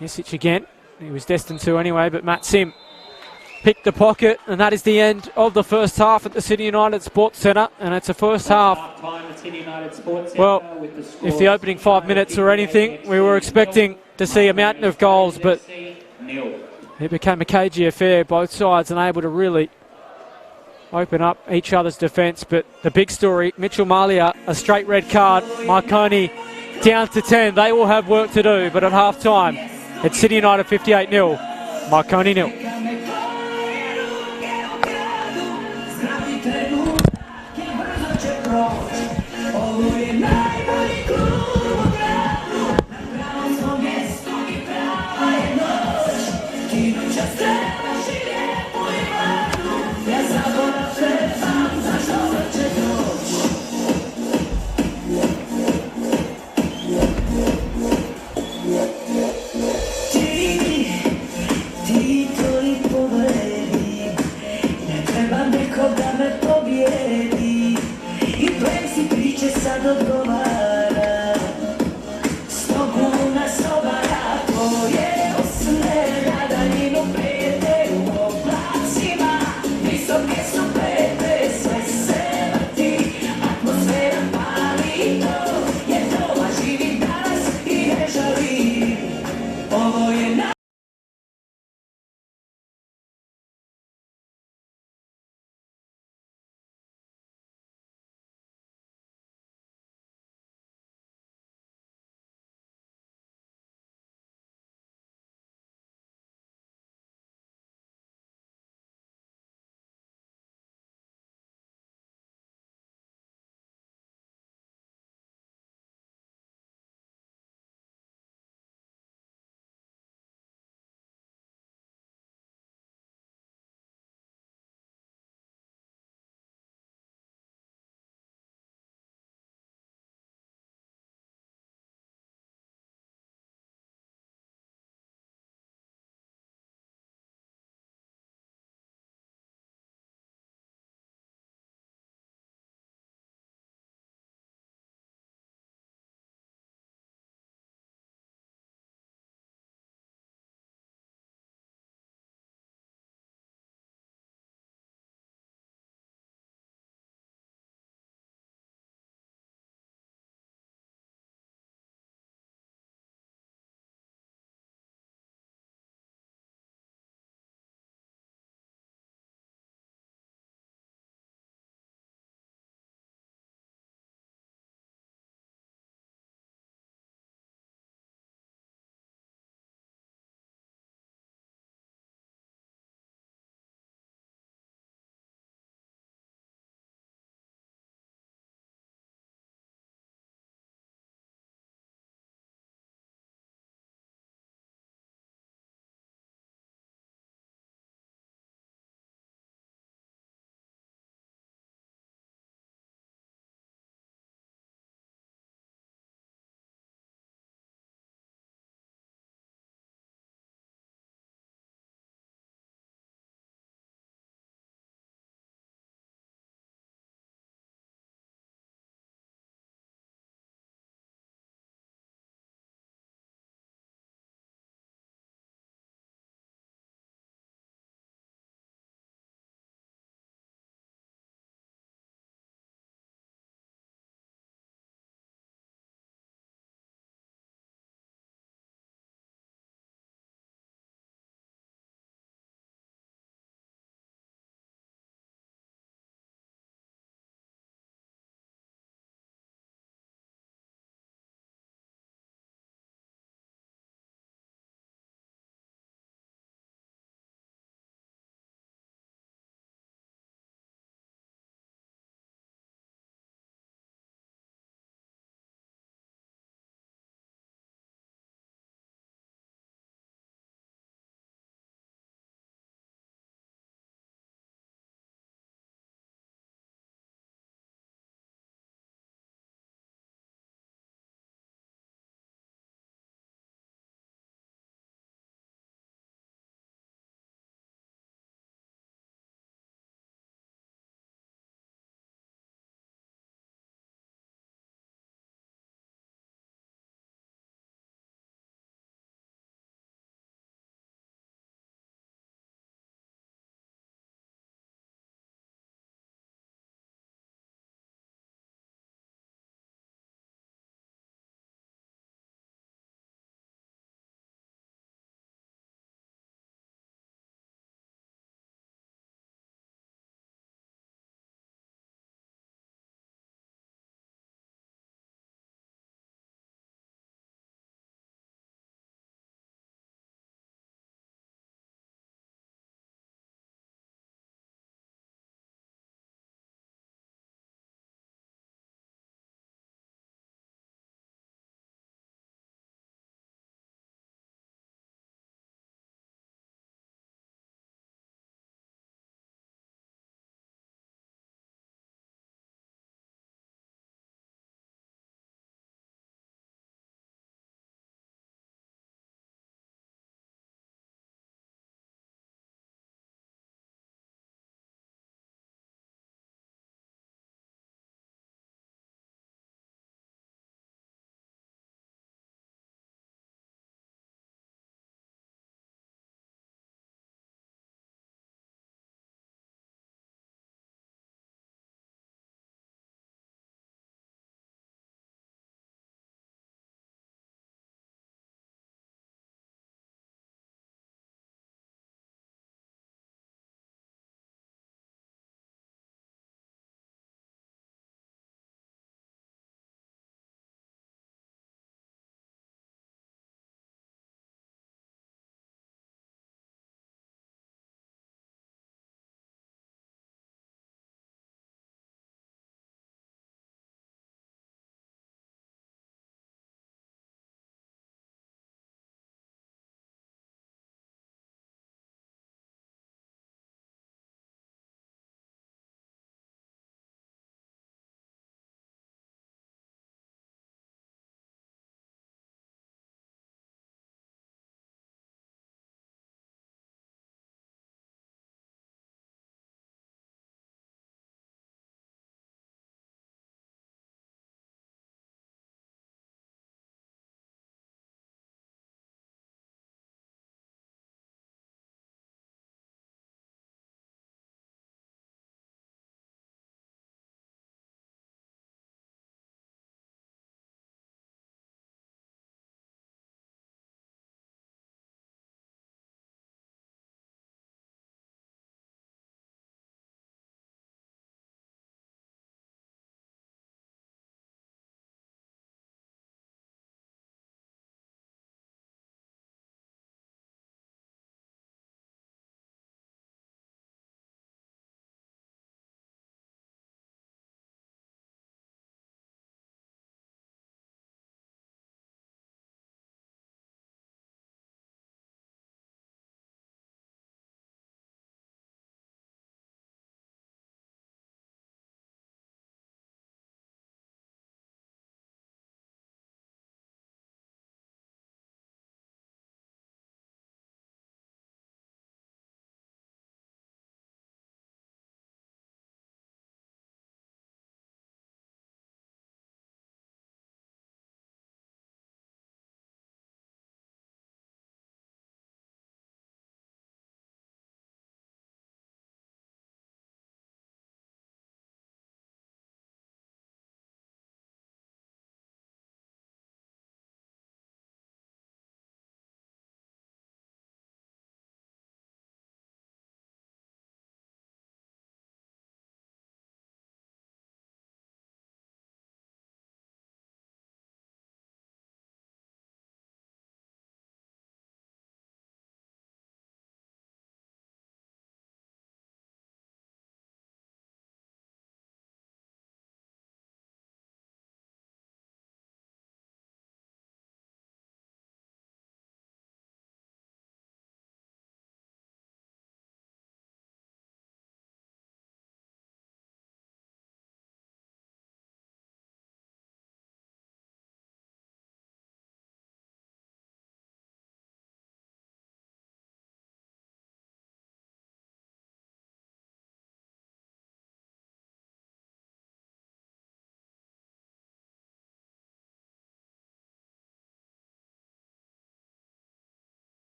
Jesic again. He was destined to anyway, but Matt Sim picked the pocket, and that is the end of the first half at the City United Sports Centre, and it's a first half. Well, if the opening 5 minutes or anything, we were expecting to see a mountain of goals, but it became a cagey affair, both sides unable to really open up each other's defence. But the big story, Mitchell Malia, a straight red card, Marconi down to 10. They will have work to do, but at half-time, it's City United 58-0, Marconi 0.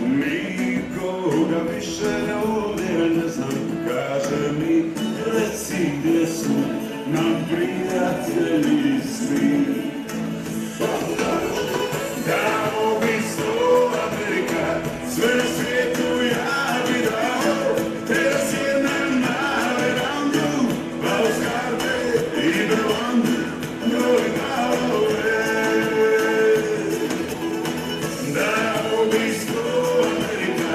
Niko da više ovdje ne znam, kaže mi, reci gdje su nam prijatelji svi. Dao bi 100 Amerika, sve na svijetu ja bi dao, te da sjednem na verandu, pa uz karte i brvandu, njoj dao Dao bi 100 Amerika,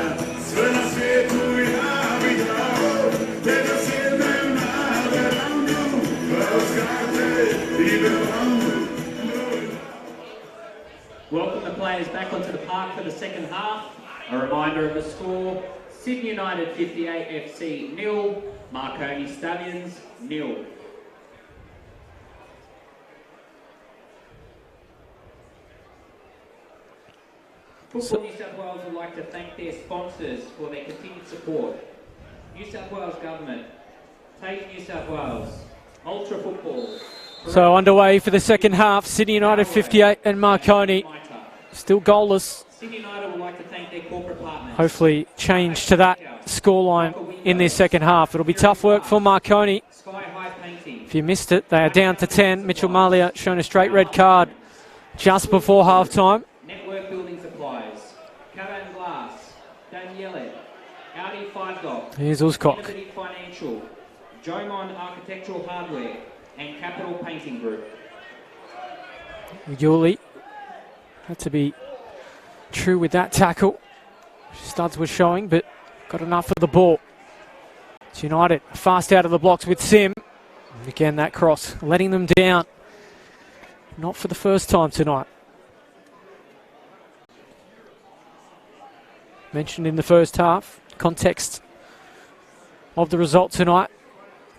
sve na svijetu ja bi dao, te da sjednem na verandu, pa uz karte i brvandu. Welcome the players back onto the park for the second half. A reminder of the score: Sydney United 58 FC 0, Marconi Stallions 0. Football New South Wales would like to thank their sponsors for their continued support. New South Wales Government, TAFE New South Wales, Ultra Football. So underway for the second half, Sydney United 58 and Marconi still goalless. Sydney United would like to thank their corporate partners. Hopefully change to that scoreline in this second half. It'll be tough work for Marconi. Sky High Painting. If you missed it, they are down to 10. Mitchell Malia shown a straight red card just before half-time. Network Building Supplies. Cavan Glass. Daniele. Audi 5 Dock. Here's Uzcock. Innovative Financial. Jomon Architectural Hardware. And Capital Painting Group. Yuli had to be true with that tackle. Studs were showing, but got enough of the ball. It's United fast out of the blocks with Sim. And again, that cross, letting them down. Not for the first time tonight. Mentioned in the first half, context of the result tonight.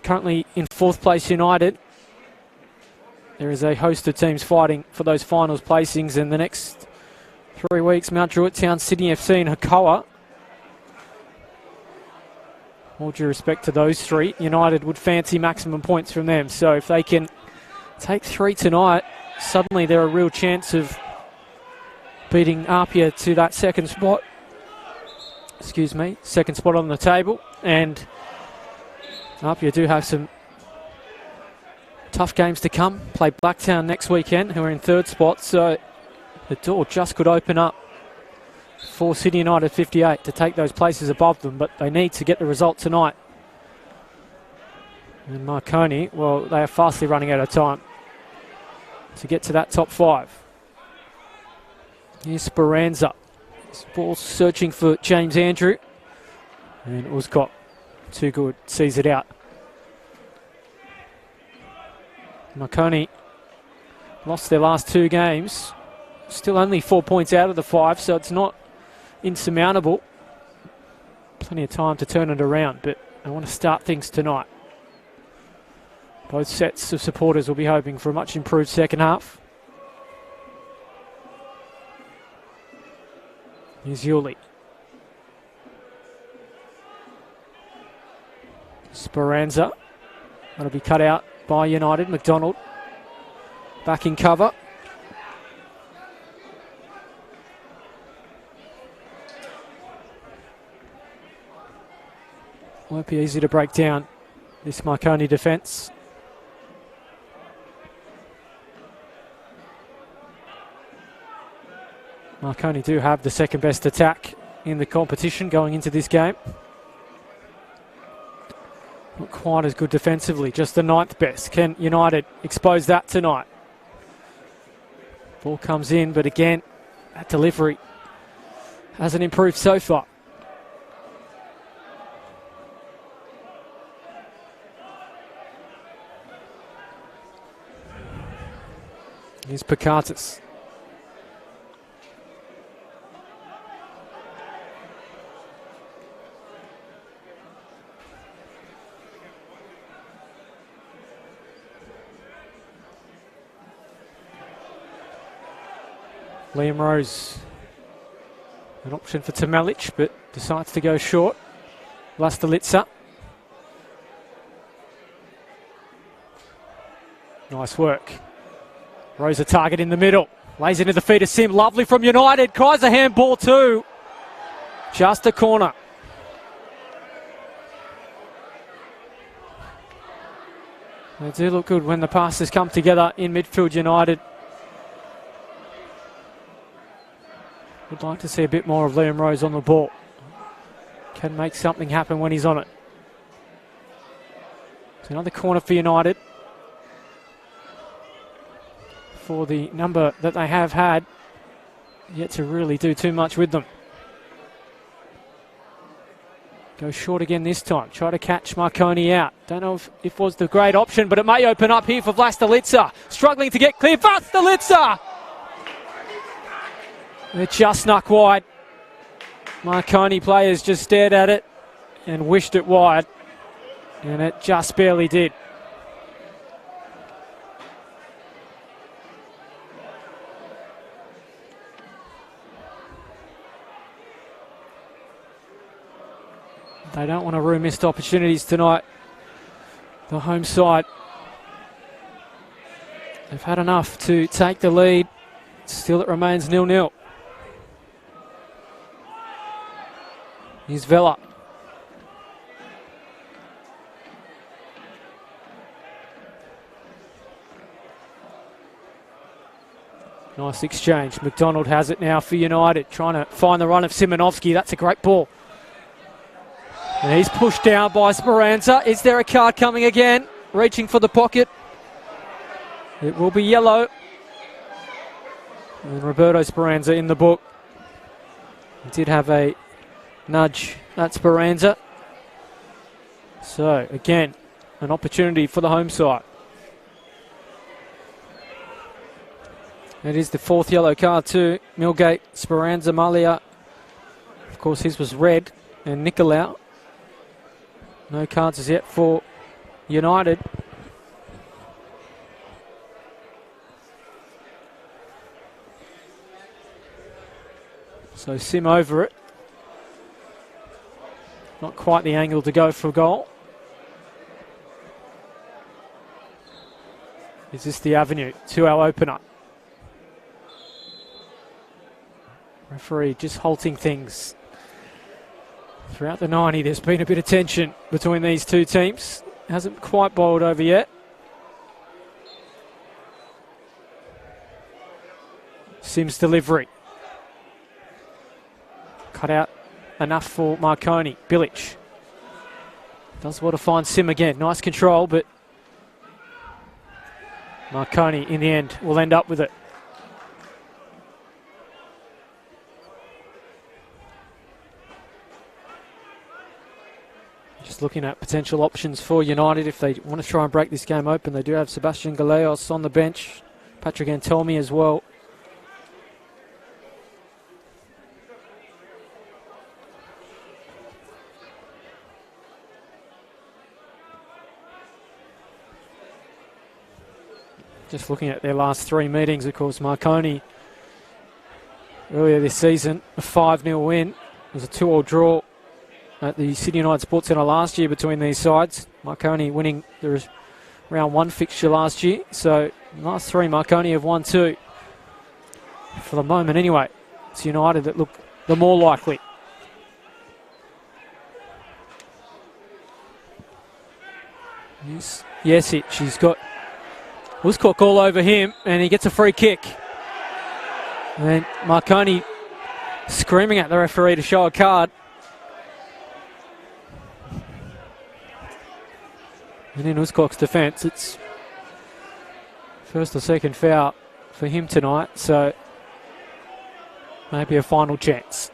Currently in fourth place United. There is a host of teams fighting for those finals placings in the next 3 weeks. Mount Druitt Town, Sydney FC and Hakoah. All due respect to those three, United would fancy maximum points from them. So if they can take 3 tonight, suddenly they're a real chance of beating Apia to that second spot. Second spot on the table. And Apia do have some tough games to come. Play Blacktown next weekend, who are in third spot. So the door just could open up for Sydney United 58 to take those places above them, but they need to get the result tonight. And Marconi, well, they are fastly running out of time to get to that top 5. Here's Speranza. This ball searching for James Andrew. And Uzcock, too good, sees it out. Marconi lost their last 2 games. Still only 4 points out of the 5, so it's not insurmountable. Plenty of time to turn it around, but I want to start things tonight. Both sets of supporters will be hoping for a much improved second half. Here's Yuli. Speranza. That'll be cut out by United. McDonald back in cover. Won't be easy to break down this Marconi defence. Marconi do have the second best attack in the competition going into this game. Not quite as good defensively, just the 9th best. Can United expose that tonight? Ball comes in, but again, that delivery hasn't improved so far. Here's Pakatis. Liam Rose, an option for Tamalic, but decides to go short. Vlastalitsa. Nice work. Rose a target in the middle. Lays into the feet of Sim. Lovely from United. Cries a handball too. Just a corner. They do look good when the passes come together in midfield United. Would like to see a bit more of Liam Rose on the ball. Can make something happen when he's on it. It's another corner for United. For the number that they have had, yet to really do too much with them. Go short again this time. Try to catch Marconi out. Don't know if it was the great option, but it may open up here for Vlastelica. Struggling to get clear. Vlastelica! It just snuck wide. Marconi players just stared at it and wished it wide. And it just barely did. They don't want to rue missed opportunities tonight. The home side. They've had enough to take the lead. Still it remains 0-0. Here's Vela. Nice exchange. McDonald has it now for United. Trying to find the run of Simonovsky. That's a great ball. And he's pushed down by Speranza. Is there a card coming again? Reaching for the pocket. It will be yellow. And Roberto Speranza in the book. He did have a nudge at Speranza. So, again, an opportunity for the home side. It is the fourth yellow card too. Milgate, Speranza, Malia. Of course, his was red. And Nicolau. No cards as yet for United. So Sim over it. Not quite the angle to go for a goal. Is this the avenue to our opener? Referee just halting things. Throughout the 90, there's been a bit of tension between these two teams. Hasn't quite boiled over yet. Sim's delivery. Cut out enough for Marconi. Bilic does well to find Sim again. Nice control, but Marconi in the end will end up with it. Just looking at potential options for United if they want to try and break this game open. They do have Sebastian Galeos on the bench. Patrick Antelmi as well. Just looking at their last three meetings, of course, Marconi earlier this season, a 5-0 win. It was a 2-2 draw at the Sydney United Sports Centre last year between these sides. Marconi winning the round one fixture last year. So last three, Marconi have won two. For the moment anyway, it's United that look the more likely. Jesic, he's got Uskok all over him and he gets a free kick. And then Marconi screaming at the referee to show a card. And in Uskok's defence, it's first or second foul for him tonight, so maybe a final chance.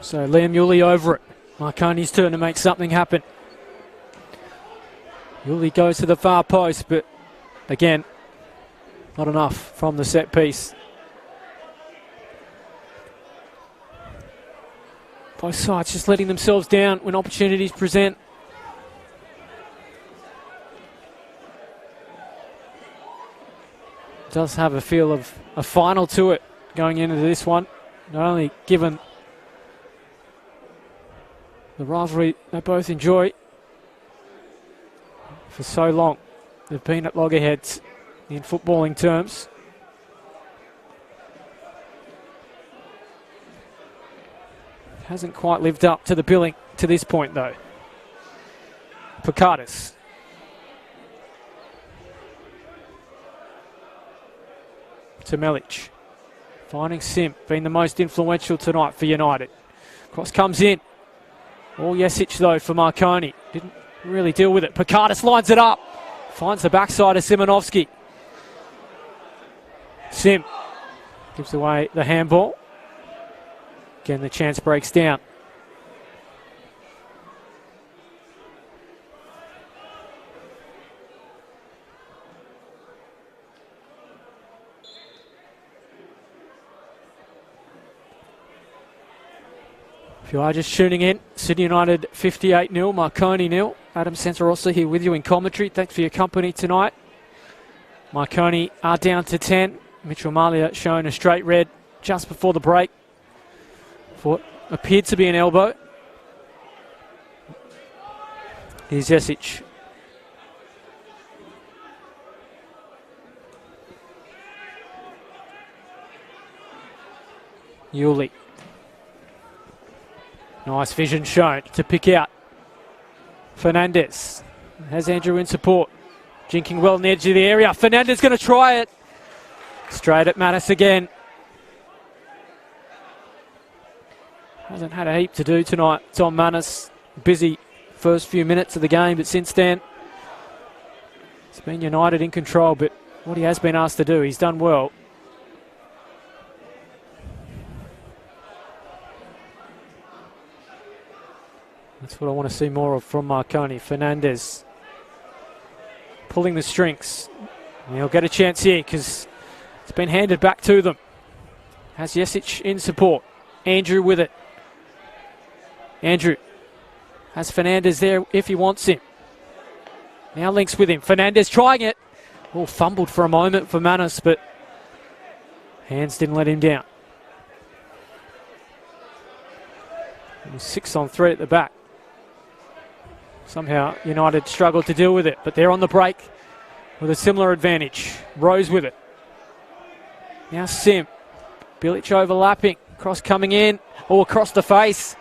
So Liam Yulee over it. Marconi's turn to make something happen. Yulee goes to the far post, but again, not enough from the set piece. Both sides just letting themselves down when opportunities present. does have a feel of a final to it going into this one. Not only given the rivalry they both enjoy for so long. They've been at loggerheads in footballing terms. Hasn't quite lived up to the billing to this point though. Picardis. To Melic. Finding Sim, been the most influential tonight for United. Cross comes in. All Jesic though for Marconi. Didn't really deal with it. Picardis lines it up. Finds the backside of Simonovski. Sim gives away the handball. Again, the chance breaks down. If you are just tuning in, Sydney United 58-0, Marconi 0. Adam Santarossa here with you in commentary. Thanks for your company tonight. Marconi are down to 10. Mitchell Malia showing a straight red just before the break for what appeared to be an elbow. Here's Jesic. Yuli. Nice vision shown to pick out Fernandez. Has Andrew in support. Jinking well on the edge of the area. Fernandez going to try it. Straight at Mattis again. Hasn't had a heap to do tonight. Tom Mattis, busy first few minutes of the game, but since then, it's been United in control. But what he has been asked to do, he's done well. That's what I want to see more of from Marconi. Fernandez pulling the strings. And he'll get a chance here because it's been handed back to them. Has Jesic in support. Andrew with it. Andrew has Fernandez there if he wants him. Now links with him. Fernandez trying it. Oh, fumbled for a moment for Manis, but hands didn't let him down. It was 6-on-3 at the back. Somehow United struggled to deal with it, but they're on the break with a similar advantage. Rose with it. Now Sim. Bilic overlapping. Cross coming in. Or across the face.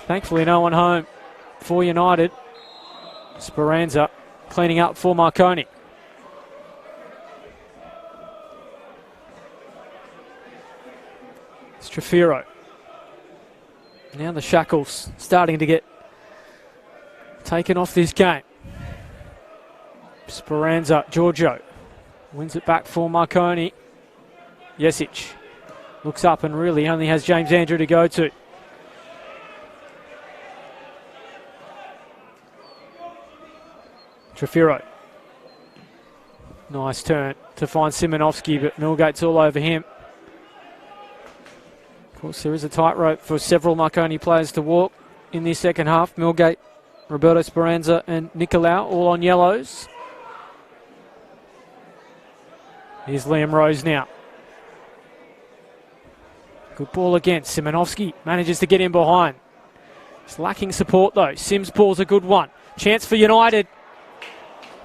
Thankfully no one home for United. Speranza cleaning up for Marconi. Strafiro. Now the shackles starting to get taken off this game. Speranza, Giorgio wins it back for Marconi. Jesic looks up and really only has James Andrew to go to. Trafiro. Nice turn to find Simonovski, but Milgate's all over him. Of course, there is a tightrope for several Marconi players to walk in the second half. Milgate, Roberto Speranza and Nicolau all on yellows. Here's Liam Rose now. Good ball again. Simonovski manages to get in behind. It's lacking support though. Sims' ball's a good one. Chance for United.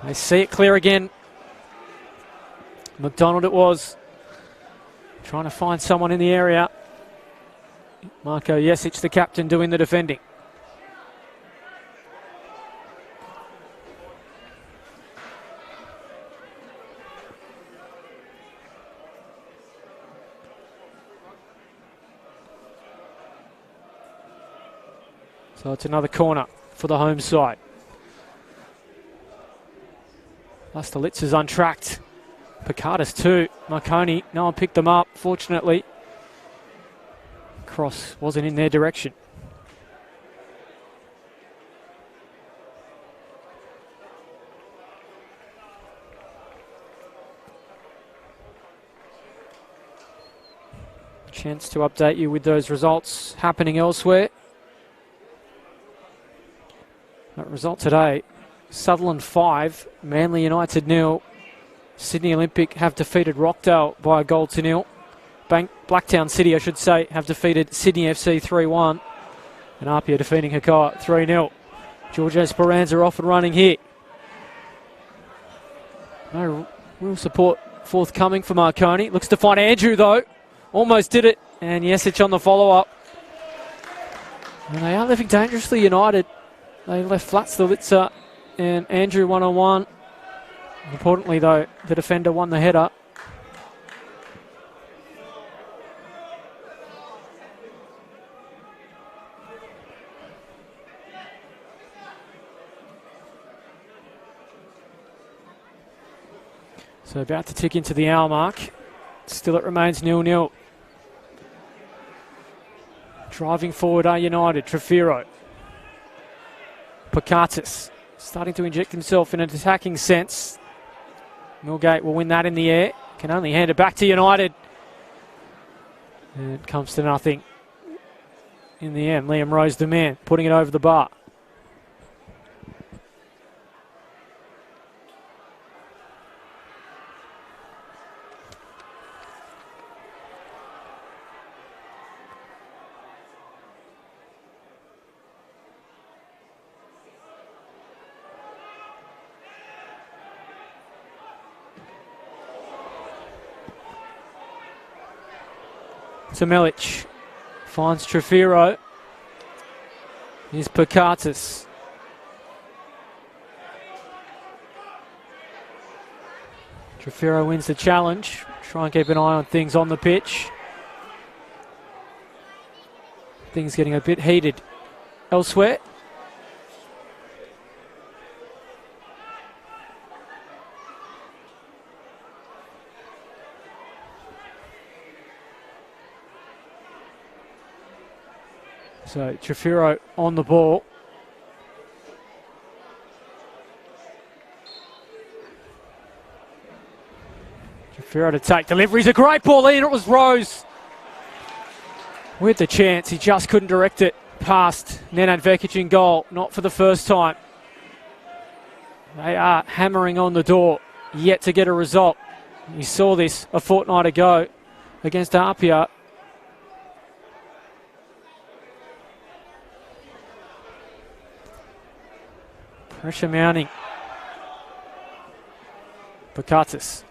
They see it clear again. McDonald it was. Trying to find someone in the area. Marko Jesic, the captain, doing the defending. So it's another corner for the home side. Lastelitz is untracked. Picardis too. Marconi, no one picked them up, fortunately. Cross wasn't in their direction. Chance to update you with those results happening elsewhere. That result today, Sutherland 5, Manly United 0. Sydney Olympic have defeated Rockdale by a goal to nil. Blacktown City, I should say, have defeated Sydney FC 3-1. And Apia defeating Hikawa 3-0. George Esperanza off and running here. No real support forthcoming for Marconi. Looks to find Andrew though. Almost did it. And Jesic on the follow-up. And they are living dangerously, United. They left flat Stolitza and Andrew one-on-one. Importantly though, the defender won the header. So about to tick into the hour mark. Still it remains 0-0. Driving forward are United. Trefiro. Pakatis starting to inject himself in an attacking sense. Millgate will win that in the air. Can only hand it back to United. And it comes to nothing. In the end, Liam Rose the man, putting it over the bar. Melic finds Trefiro. Here's Pakatis. Trefiro wins the challenge. Try and keep an eye on things on the pitch. Things getting a bit heated elsewhere. So Trefiro on the ball. Trefiro to take delivery's a great ball in. It was Rose with the chance. He just couldn't direct it past Nenad Vekic in goal. Not for the first time. They are hammering on the door, yet to get a result. We saw this a fortnight ago against Apia. Pressure mounting. Pakatis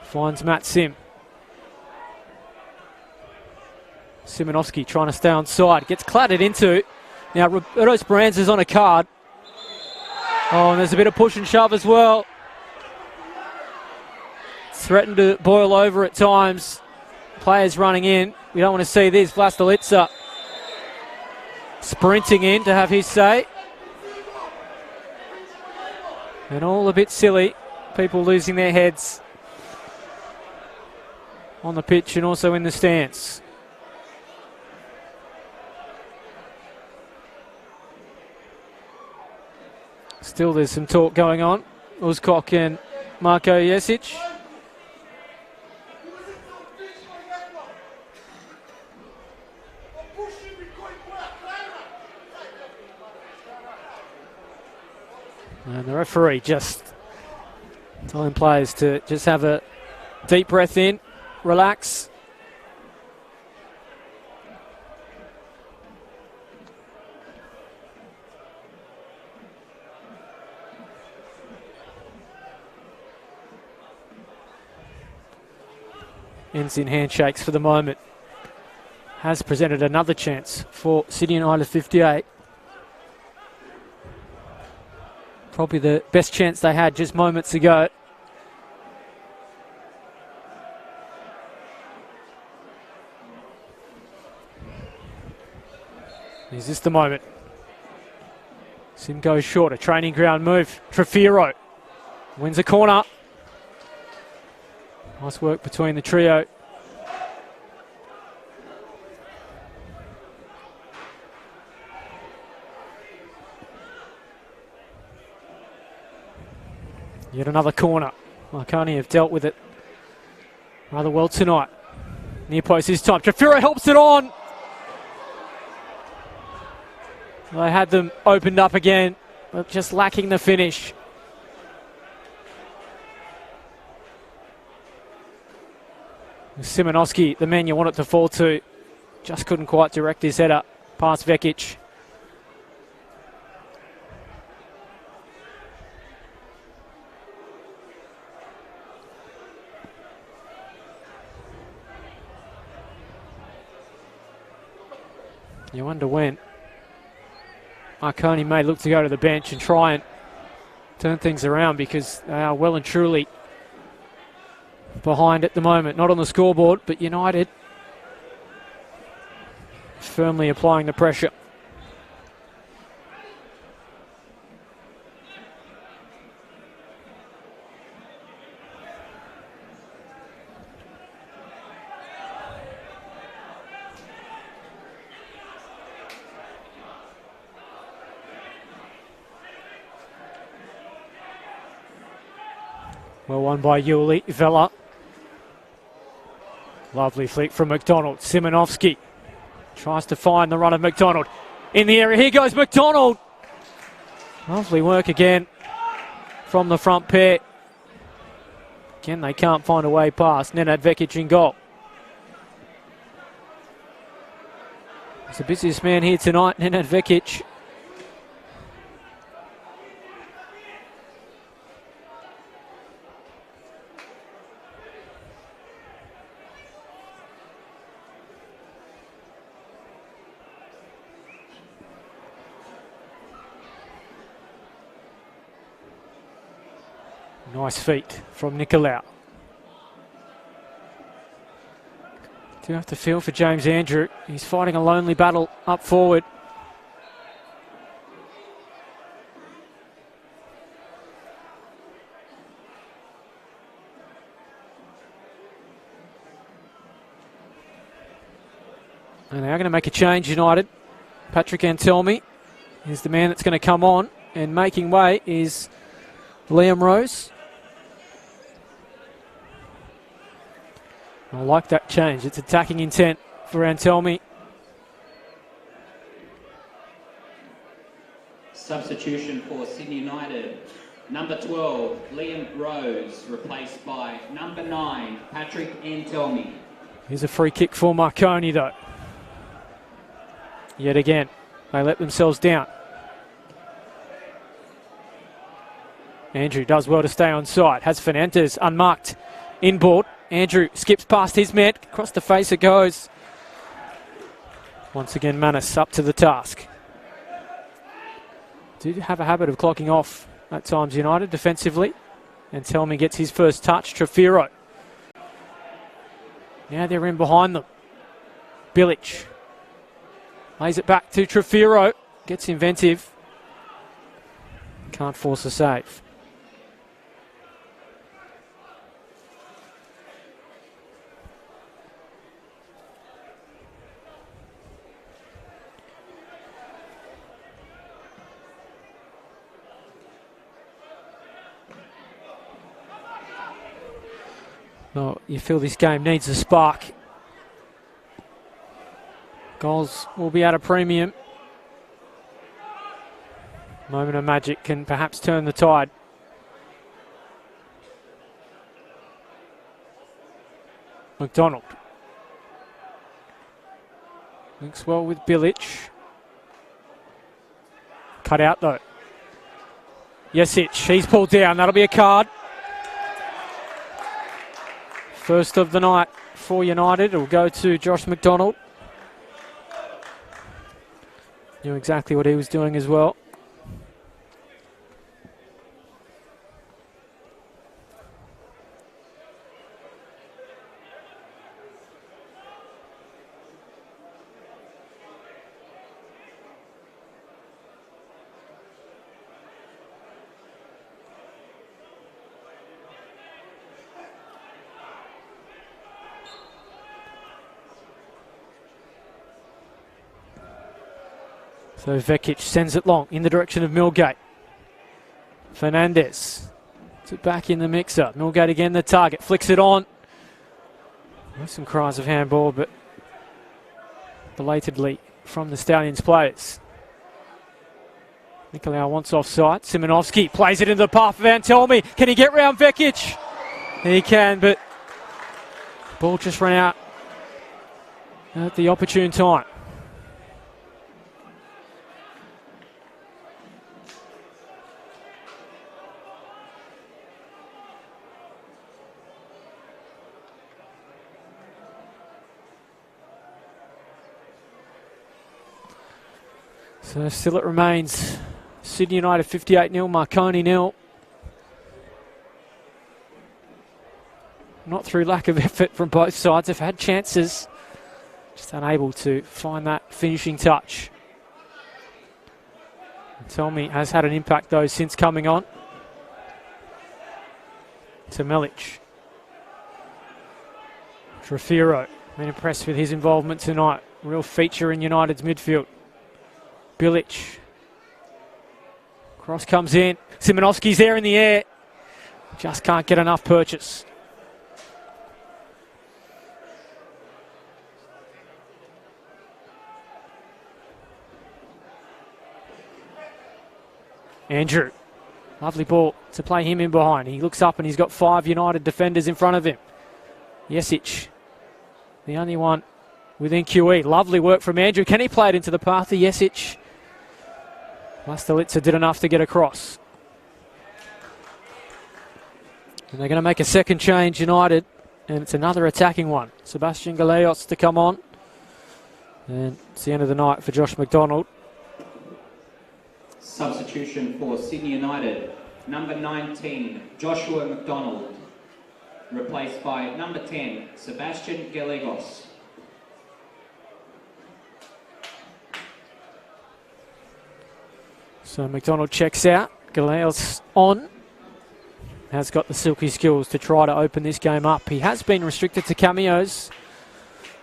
finds Matt Sim. Simonovsky trying to stay on side. Gets clattered into. Now Roberto Speranza's on a card. Oh, and there's a bit of push and shove as well. Threatened to boil over at times. Players running in. We don't want to see this. Vlastelica sprinting in to have his say. And all a bit silly. People losing their heads on the pitch and also in the stands. Still there's some talk going on. Uzkok and Marko Jesic. And the referee just telling players to just have a deep breath in, relax. Ends in handshakes for the moment. Has presented another chance for Sydney United 58. Probably the best chance they had just moments ago. Is this the moment? Sim goes short, a training ground move. Trefiro wins a corner. Nice work between the trio. Yet another corner. Marconi have dealt with it rather well tonight. Near post this time. Trefiro helps it on. They had them opened up again, but just lacking the finish. Simonovski, the man you want it to fall to, just couldn't quite direct his header past Vekic. You wonder when Marconi may look to go to the bench and try and turn things around, because they are well and truly behind at the moment. Not on the scoreboard, but United firmly applying the pressure. Well won by Yuli. Vela. Lovely flick from McDonald. Simonovski tries to find the run of McDonald in the area. Here goes McDonald. Lovely work again from the front pair. Again, they can't find a way past. Nenad Vekic in goal. He's the busiest man here tonight, Nenad Vekic. Nice feet from Nicolau. Do have to feel for James Andrew. He's fighting a lonely battle up forward. And they are going to make a change, United. Patrick Antelmi is the man that's going to come on, and making way is Liam Rose. I like that change. It's attacking intent for Antelmi. Substitution for Sydney United. Number 12, Liam Rose, replaced by number 9, Patrick Antelmi. Here's a free kick for Marconi, though. Yet again, they let themselves down. Andrew does well to stay on side. Has Fernandez unmarked inboard. Andrew skips past his man. Across the face it goes. Once again, Manus up to the task. Do have a habit of clocking off at times, United, defensively. And Telmi gets his first touch. Trefiro. Now they're in behind them. Bilic lays it back to Trefiro. Gets inventive. Can't force a save. No, you feel this game needs a spark. Goals will be at a premium. Moment of magic can perhaps turn the tide. McDonald. Links well with Bilic. Cut out though. Jesic, he's pulled down. That'll be a card. First of the night for United. It'll go to Josh McDonald. Knew exactly what he was doing as well. So Vekic sends it long in the direction of Millgate. Fernandez to back in the mixer. Millgate again the target. Flicks it on. There's some cries of handball, but belatedly from the Stallions players. Nicolau wants offside. Simonovski plays it into the path of Antelmi. Can he get round Vekic? He can, but Ball just ran out at the opportune time. So still it remains Sydney United 58-0, Marconi 0. Not through lack of effort from both sides. They've had chances, just unable to find that finishing touch. Tommy has had an impact though since coming on. To Melic. Trefiro, been impressed with his involvement tonight. Real feature in United's midfield. Bilic. Cross comes in. Simonovski's there in the air. Just can't get enough purchase. Andrew. Lovely ball to play him in behind. He looks up and he's got 5 United defenders in front of him. Jesic, the only one within QE. Lovely work from Andrew. Can he play it into the path of Jesic? Lastalitza did enough to get across. And they're going to make a second change, United, and it's another attacking one. Sebastian Galeos to come on. And it's the end of the night for Josh McDonald. Substitution for Sydney United, number 19, Joshua McDonald, replaced by number 10, Sebastian Gallegos. So McDonald checks out. Gallegos on. Has got the silky skills to try to open this game up. He has been restricted to cameos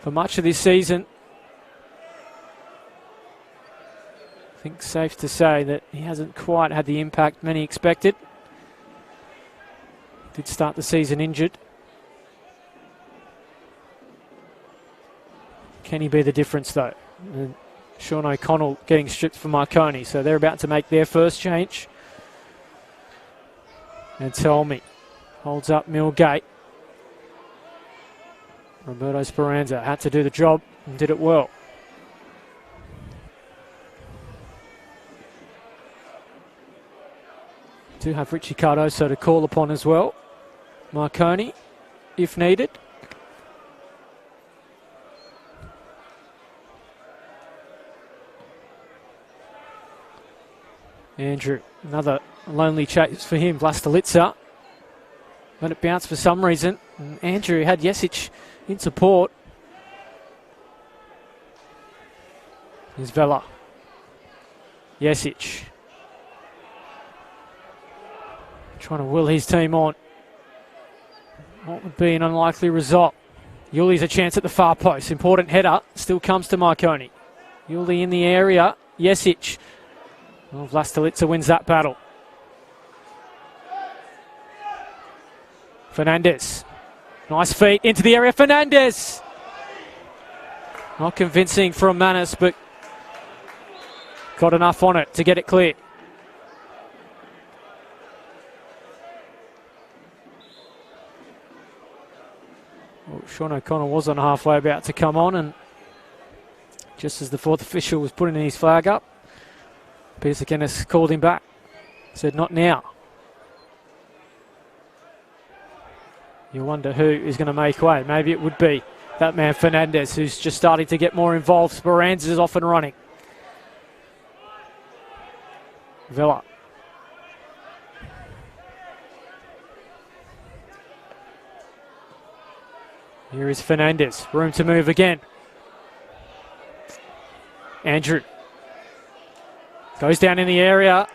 for much of this season. I think safe to say that he hasn't quite had the impact many expected. Did start the season injured. Can he be the difference though? And Sean O'Connell getting stripped for Marconi, so they're about to make their first change. And Tolmi holds up Millgate. Roberto Speranza had to do the job and did it well. Do have Richie Cardoso to call upon as well. Marconi, if needed. Andrew, another lonely chase for him. Vlastalitza let it bounce for some reason. And Andrew had Jesic in support. Here's Vela. Jesic. Trying to will his team on. What would be an unlikely result? Yuli's a chance at the far post. Important header. Still comes to Marconi. Yuli in the area. Jesic. Well, Vlastalitza wins that battle. Fernandez. Nice feet into the area. Fernandez. Not convincing from Manis, but got enough on it to get it clear. Well, Sean O'Connell was on halfway about to come on, and just as the fourth official was putting his flag up, Peter Guinness called him back. Said, not now. You wonder who is going to make way. Maybe it would be that man Fernandez, who's just starting to get more involved. Speranza is off and running. Vela. Here is Fernandez. Room to move again. Andrew. Goes down in the area.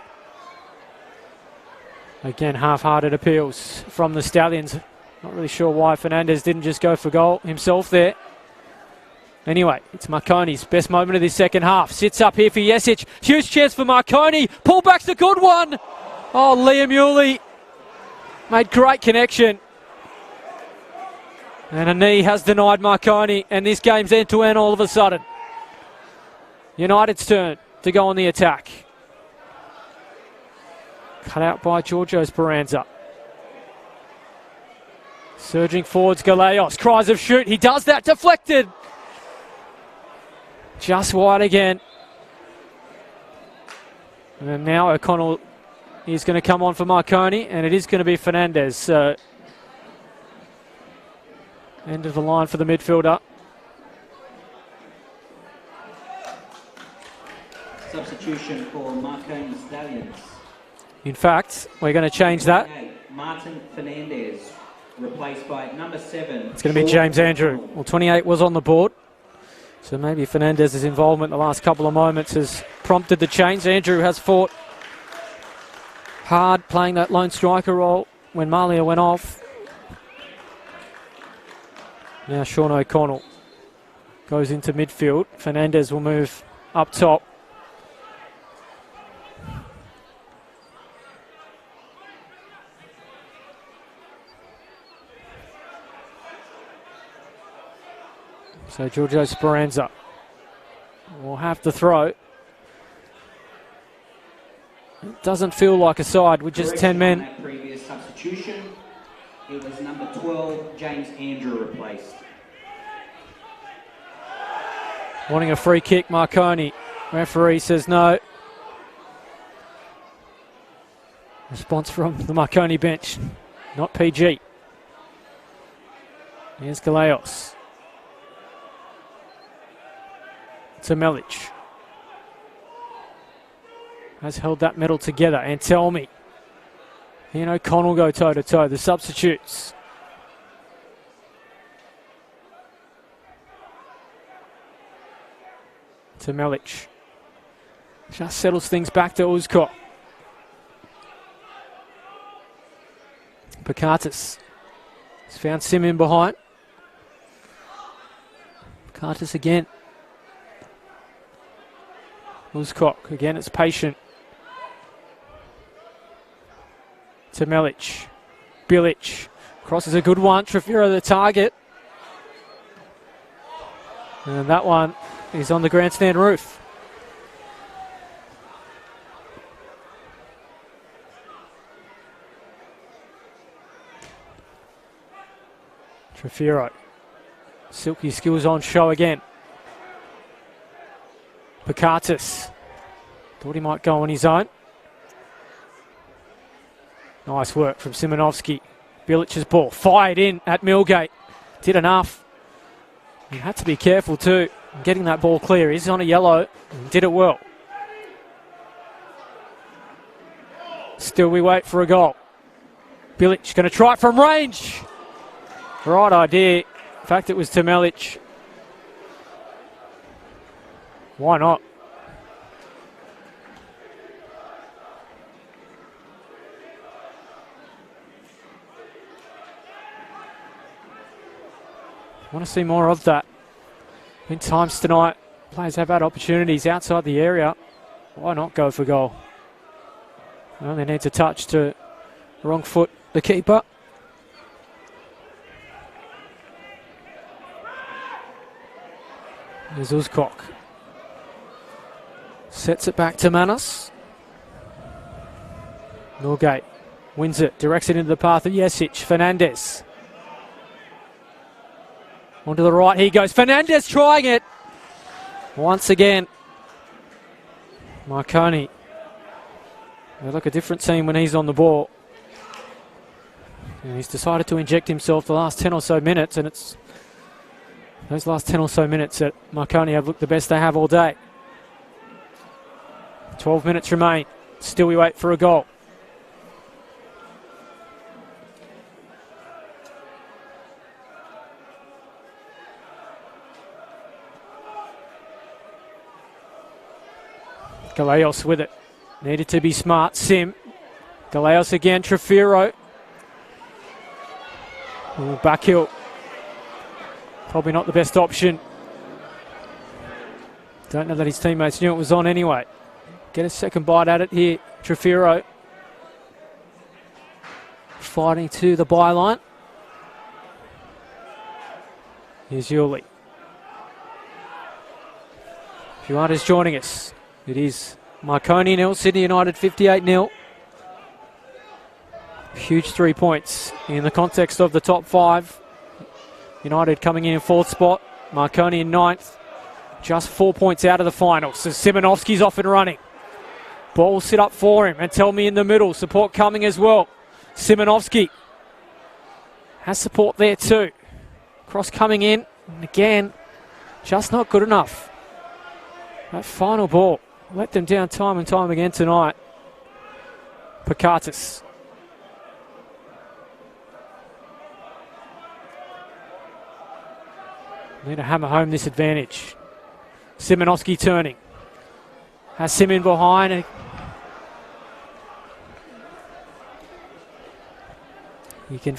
Again, half-hearted appeals from the Stallions. Not really sure why Fernandez didn't just go for goal himself there. Anyway, it's Marconi's best moment of this second half. Sits up here for Jesic. Huge chance for Marconi. Pullback's a good one. Oh, Liam Yuli made great connection. And a knee has denied Marconi, and this game's end-to-end all of a sudden. United's turn to go on the attack. Cut out by Giorgio Speranza. Surging forwards, Gallegos. Cries of shoot. He does that. Deflected. Just wide again. And now O'Connell is going to come on for Marconi, and it is going to be Fernandez. So end of the line for the midfielder. Substitution for Marconi Stallions. In fact, we're going to change that. Martin Fernandez, replaced by number 7. It's going to be James Andrew. Well, 28 was on the board. So maybe Fernandez's involvement in the last couple of moments has prompted the change. Andrew has fought hard playing that lone striker role when Malia went off. Now Sean O'Connell goes into midfield. Fernandez will move up top. So Giorgio Speranza will have to throw. It doesn't feel like a side with just 10 men. That previous substitution, it was number 12, James Andrew replaced. Wanting a free kick, Marconi. Referee says no. Response from the Marconi bench. Not PG. Here's Gallegos. To Melic. Has held that medal together. And tell me, he and O'Connell go toe-to-toe. The substitutes. To Melic. Just settles things back to Uzko. Pakatis has found Sim in behind. Pakatis again. Uzcock, again it's patient. To Melic. Bilic. Crosses a good one. Trefiro the target. And that one is on the grandstand roof. Trefiro. Silky skills on show again. Pakatis. Thought he might go on his own. Nice work from Simonovski. Bilic's ball fired in at Millgate. Did enough. He had to be careful too. Getting that ball clear. He's on a yellow. Did it well. Still we wait for a goal. Bilic going to try it from range. Right idea. In fact, it was to Melic. Why not? Want to see more of that. In times tonight, players have had opportunities outside the area. Why not go for goal? Only needs a touch to the wrong foot, the keeper. There's Uzcock. Sets it back to Manas. Norgate wins it, directs it into the path of Jesic. Fernandez. Onto the right, he goes. Fernandez trying it. Once again. Marconi. They look a different team when he's on the ball. And he's decided to inject himself the last 10 or so minutes, and it's those last 10 or so minutes that Marconi have looked the best they have all day. 12 minutes remain. Still we wait for a goal. Gallegos with it. Needed to be smart. Sim. Gallegos again. Trefiro. Ooh, backhill. Probably not the best option. Don't know that his teammates knew it was on anyway. Get a second bite at it here. Trefiro. Fighting to the byline. Here's Yuli. If you are just joining us, it is Marconi 0, Sydney United 58-0. Huge 3 points in the context of the top 5. United coming in 4th spot. Marconi in 9th. Just 4 points out of the final. So Simonovski's off and running. Ball will sit up for him. And tell me in the middle. Support coming as well. Simonovski has support there too. Cross coming in. And again, just not good enough. That final ball let them down time and time again tonight. Pakatis. Need to hammer home this advantage. Simonovski turning. Has Sim in behind. And you can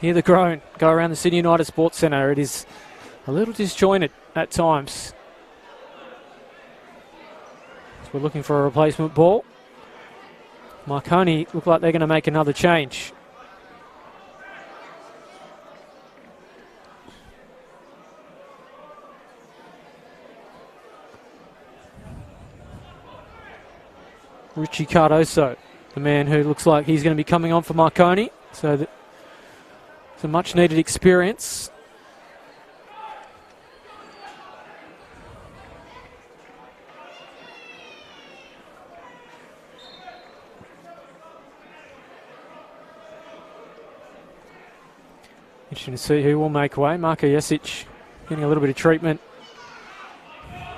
hear the groan go around the Sydney United Sports Centre. It is a little disjointed at times. So we're looking for a replacement ball. Marconi look like they're going to make another change. Richie Cardoso, the man who looks like he's going to be coming on for Marconi. So it's a much needed experience. Interesting to see who will make way. Marko Jesic getting a little bit of treatment.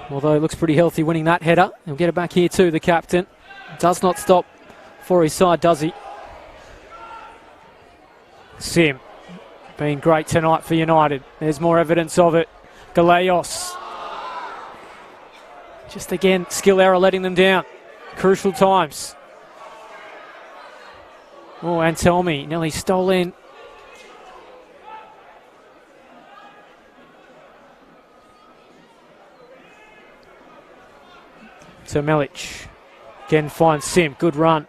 Although it looks pretty healthy winning that header. He'll get it back here too, the captain. Does not stop for his side, does he? Sim, been great tonight for United. There's more evidence of it. Gallegos. Just again, skill error letting them down. Crucial times. Oh, Antelmi nearly stole in. So Melic again finds Sim. Good run.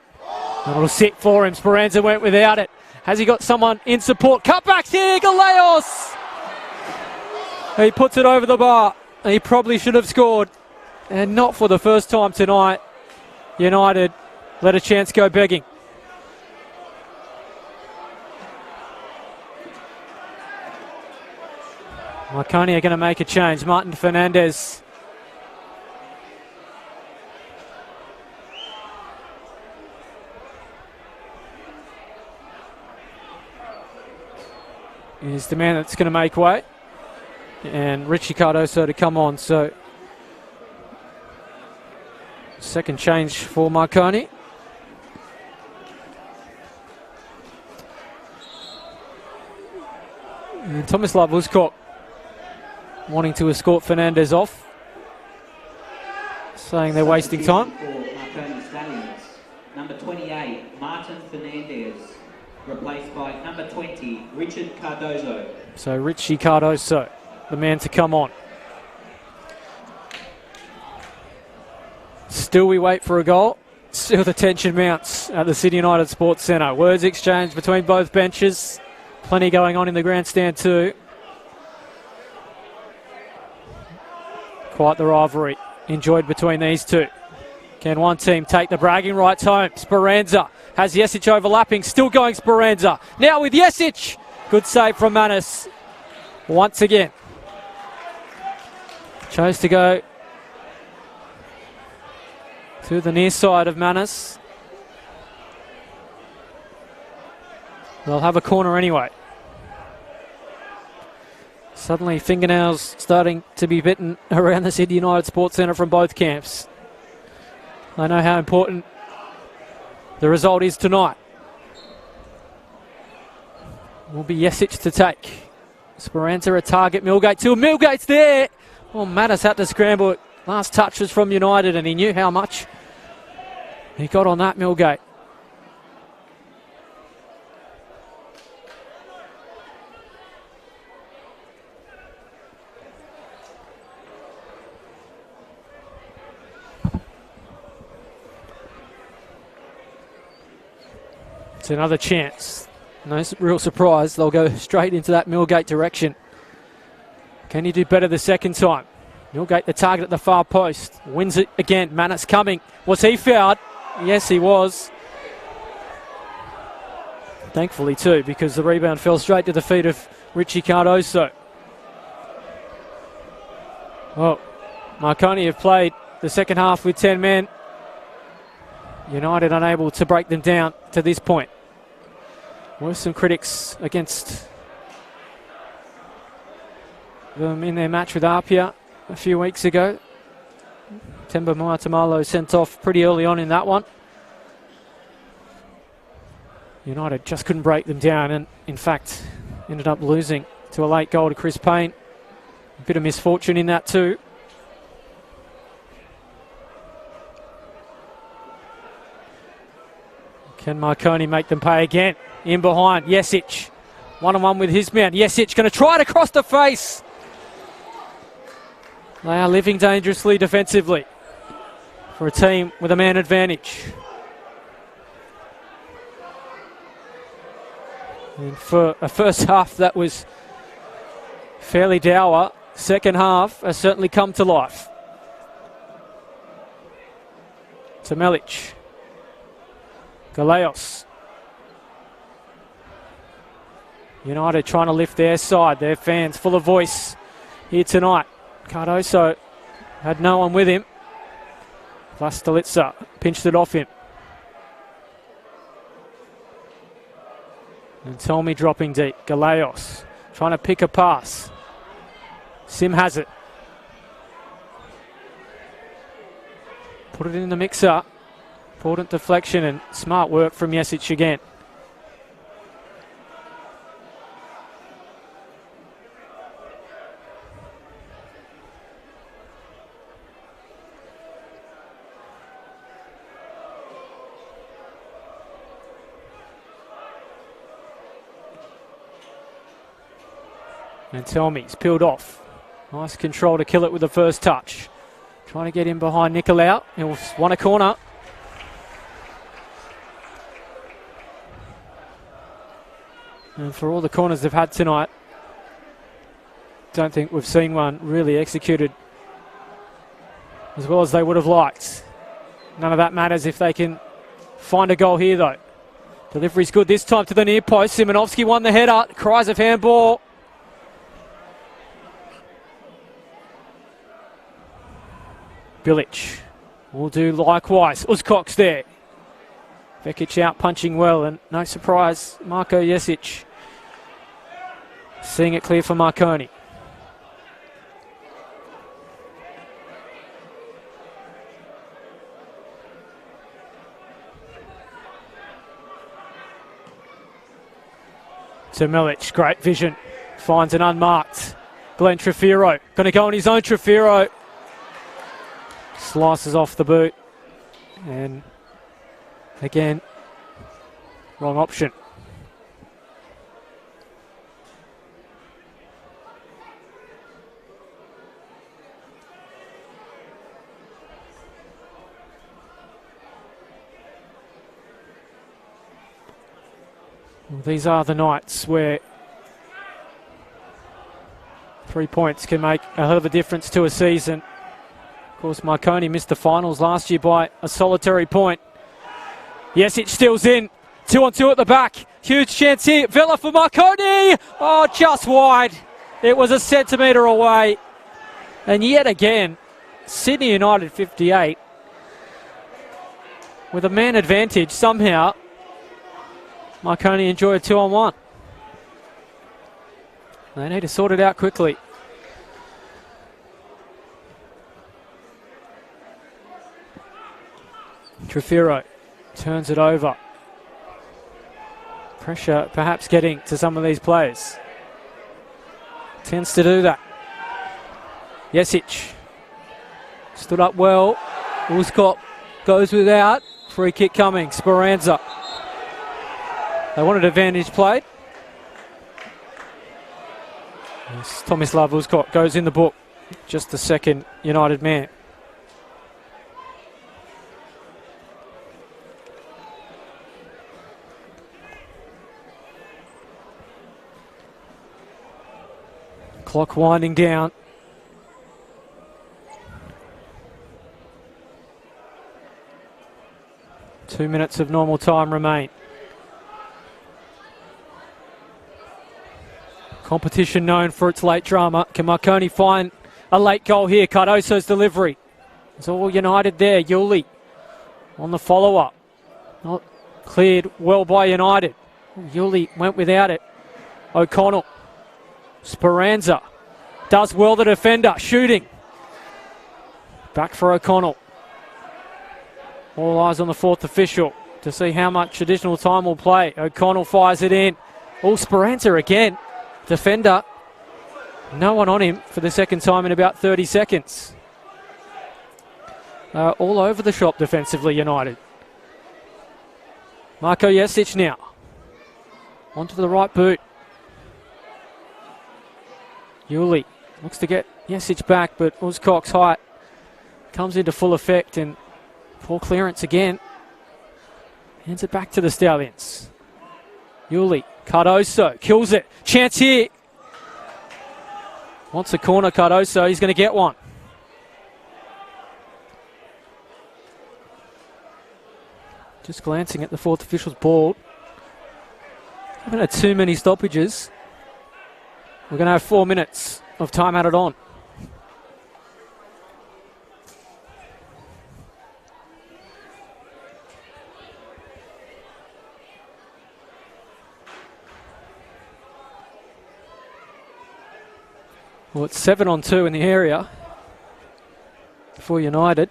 A little sit for him. Speranza went without it. Has he got someone in support? Cutbacks here. Gallegos. He puts it over the bar. He probably should have scored. And not for the first time tonight. United let a chance go begging. Marconi are going to make a change. Martin Fernandez. Is the man that's going to make way. And Richie Cardoso to come on. So, second change for Marconi. And Tomislav Uskok wanting to escort Fernandez off. Saying they're wasting time. For Marconi Stallions, number 28, Martin Fernandez. Replaced by number 20, Richard Cardoso. So Richie Cardoso, the man to come on. Still we wait for a goal. Still the tension mounts at the Sydney United Sports Centre. Words exchanged between both benches. Plenty going on in the grandstand too. Quite the rivalry enjoyed between these two. Can one team take the bragging rights home? Speranza has Jesic overlapping, still going Speranza. Now with Jesic. Good save from Manis. Once again. Chose to go to the near side of Manis. They'll have a corner anyway. Suddenly fingernails starting to be bitten around the Sydney United Sports Centre from both camps. I know how important the result is tonight. Will be Jesic to take. Speranza a target. Milgate too. Milgate's there. Well, Mattis had to scramble it. Last touch was from United and he knew how much he got on that, Milgate. It's another chance. No real surprise. They'll go straight into that Milgate direction. Can he do better the second time? Milgate the target at the far post. Wins it again. Manis coming. Was he fouled? Yes, he was. Thankfully too, because the rebound fell straight to the feet of Richie Cardoso. Well, Marconi have played the second half with 10 men. United unable to break them down to this point. Were some critics against them in their match with Apia a few weeks ago. Temba Muatamalo sent off pretty early on in that one. United just couldn't break them down and, in fact, ended up losing to a late goal to Chris Payne. A bit of misfortune in that too. Can Marconi make them pay again? In behind, Jesic. One-on-one with his man. Jesic going to try it across the face. They are living dangerously defensively for a team with a man advantage. And for a first half that was fairly dour, second half has certainly come to life. To Melic. Galeos. United trying to lift their side, their fans full of voice here tonight. Cardoso had no one with him. Plus Stalitza pinched it off him. And Tommy dropping deep. Galeos trying to pick a pass. Sim has it. Put it in the mixer. Important deflection and smart work from Jesic again. And Telme's peeled off. Nice control to kill it with the first touch. Trying to get in behind Nicolau. He'll want a corner. And for all the corners they've had tonight, don't think we've seen one really executed as well as they would have liked. None of that matters if they can find a goal here though. Delivery's good this time to the near post. Simonovsky won the header. Cries of handball. Bilic will do likewise. Uzcok's there. Vekic out punching well, and no surprise, Marko Jesic seeing it clear for Marconi. To Melic, great vision, finds an unmarked Glenn Trefiro, going to go on his own. Trefiro slices off the boot, and again, wrong option. Well, these are the nights where 3 points can make a hell of a difference to a season. Of course, Marconi missed the finals last year by a solitary point. Yes, it steals in. 2-on-2 at the back. Huge chance here. Vela for Marconi. Oh, just wide. It was a centimetre away. And yet again, Sydney United 58 with a man advantage. Somehow, Marconi enjoyed a 2-on-1. They need to sort it out quickly. Trefiro turns it over. Pressure perhaps getting to some of these players. Tends to do that. Jesic stood up well. Uzcok goes without. Free kick coming. Speranza. They wanted advantage played. Yes, Tomislav Uzcok goes in the book. Just the second United man. Clock winding down. Two minutes of normal time remain. Competition known for its late drama. Can Marconi find a late goal here? Cardoso's delivery. It's all United there. Yuli on the follow-up. Not cleared well by United. Yuli went without it. O'Connell. Speranza. Does well the defender. Shooting. Back for O'Connell. All eyes on the fourth official to see how much additional time will play. O'Connell fires it in. Speranza again. Defender. No one on him for the second time in about 30 seconds. All over the shop defensively, United. Marko Jesic now. Onto the right boot. Yuli looks to get Jesic back, but Uzcock's height comes into full effect, and poor clearance again. Hands it back to the Stallions. Yuli, Cardoso, kills it. Chance here. Wants a corner, Cardoso. He's going to get one. Just glancing at the fourth official's board. Haven't had too many stoppages. We're going to have 4 minutes of time added on. Well, it's 7-on-2 in the area for United.